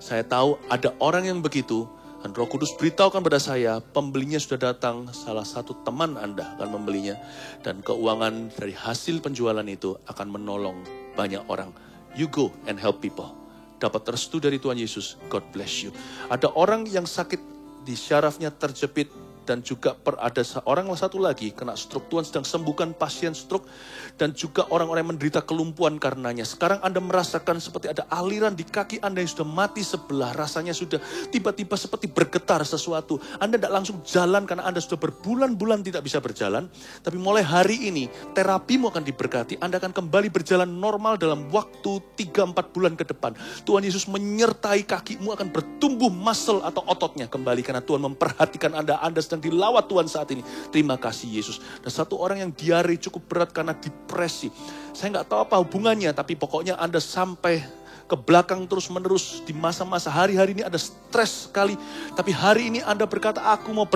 Saya tahu ada orang yang begitu, dan Roh Kudus beritahukan pada saya, pembelinya sudah datang, salah satu teman Anda akan membelinya, dan keuangan dari hasil penjualan itu akan menolong banyak orang. You go and help people. Dapat restu dari Tuhan Yesus, God bless you. Ada orang yang sakit di syarafnya terjepit, dan juga ada orang satu lagi kena stroke. Tuhan sedang sembuhkan pasien stroke, dan juga orang-orang yang menderita kelumpuhan karenanya. Sekarang Anda merasakan seperti ada aliran di kaki Anda yang sudah mati sebelah. Rasanya sudah tiba-tiba seperti bergetar sesuatu. Anda tidak langsung jalan karena Anda sudah berbulan-bulan tidak bisa berjalan. Tapi mulai hari ini terapimu akan diberkati. Anda akan kembali berjalan normal dalam waktu 3-4 bulan ke depan. Tuhan Yesus menyertai kakimu akan bertumbuh muscle atau ototnya kembali. Karena Tuhan memperhatikan Anda sedang dilawat Tuhan saat ini. Terima kasih Yesus. Dan satu orang yang diare cukup berat karena depresi. Saya nggak tahu apa hubungannya, tapi pokoknya Anda sampai ke belakang terus-menerus di masa-masa hari-hari ini ada stres sekali. Tapi hari ini Anda berkata, aku mau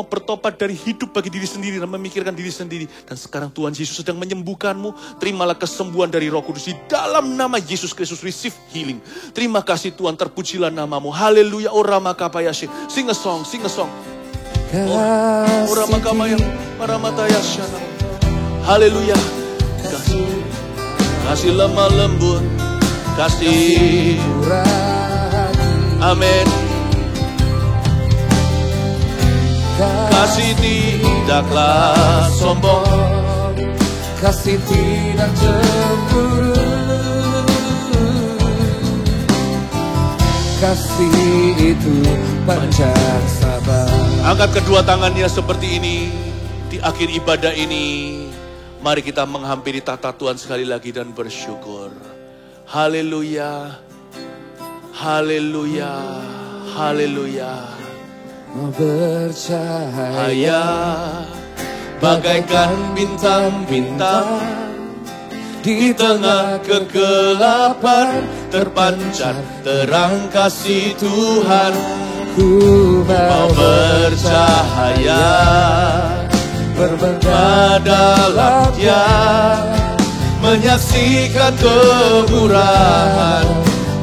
bertobat dari hidup bagi diri sendiri dan memikirkan diri sendiri. Dan sekarang Tuhan Yesus sedang menyembuhkanmu. Terimalah kesembuhan dari Roh Kudus di dalam nama Yesus Kristus. Receive healing. Terima kasih Tuhan, terpujilah namamu. Haleluya. Ora makapayashe. Sing a song. Ora makapayang paramatayashana. Haleluya. Kasih lemah lembut, kasih amin. Kasih tidaklah sombong, kasih tidak cemburu, kasih itu panjang sabar. Angkat kedua tangannya seperti ini. Di akhir ibadah ini, mari kita menghampiri tahta Tuhan sekali lagi dan bersyukur. Haleluya, haleluya, haleluya. Bercahaya bagaikan bintang-bintang di tengah kegelapan, terpancar terang kasih Tuhan. ku Mau bercahaya bermegah dalam Dia, menyaksikan kemurahan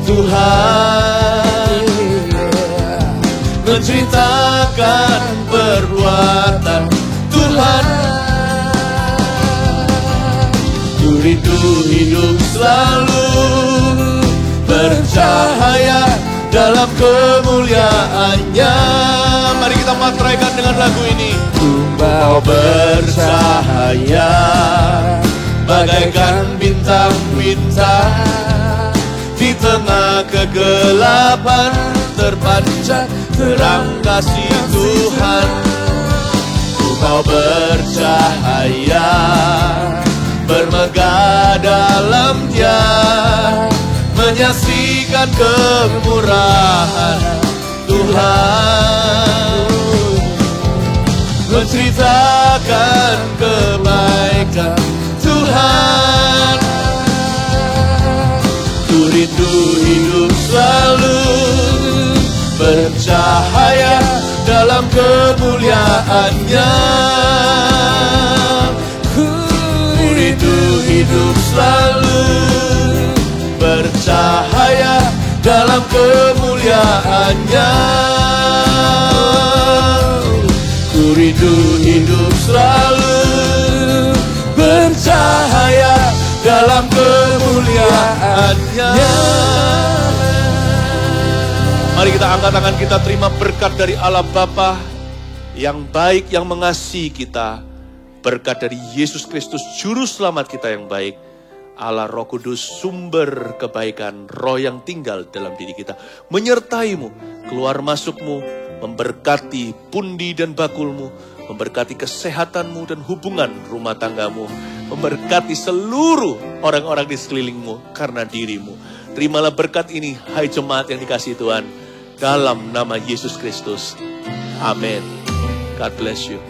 Tuhan, menceritakan perbuatan Tuhan. Ku rindu hidup selalu bercahaya dalam kemuliaan-Nya. Mari kita matraikan dengan lagu ini. Kau bercahaya bagaikan bintang-bintang, di tengah kegelapan terpancar terang kasih Tuhan. Kau bercahaya bermegah dalam Dia, menyaksikan kemurahan Tuhan, menceritakan kebaikan Tuhan. Ku rindu hidup selalu bercahaya dalam kemuliaan-Nya. Ku rindu hidup selalu bercahaya dalam kemuliaan-Nya. Ku rindu hidup selalu bercahaya dalam kemuliaan-Nya. Mari kita angkat tangan kita, terima berkat dari Allah Bapa yang baik, yang mengasihi kita. Berkat dari Yesus Kristus, Juru Selamat kita yang baik. Allah Roh Kudus, sumber kebaikan, Roh yang tinggal dalam diri kita, menyertaimu, keluar masukmu, memberkati pundi dan bakulmu, memberkati kesehatanmu dan hubungan rumah tanggamu, memberkati seluruh orang-orang di sekelilingmu karena dirimu. Terimalah berkat ini, hai jemaat yang dikasihi Tuhan, dalam nama Yesus Kristus. Amin. God bless you.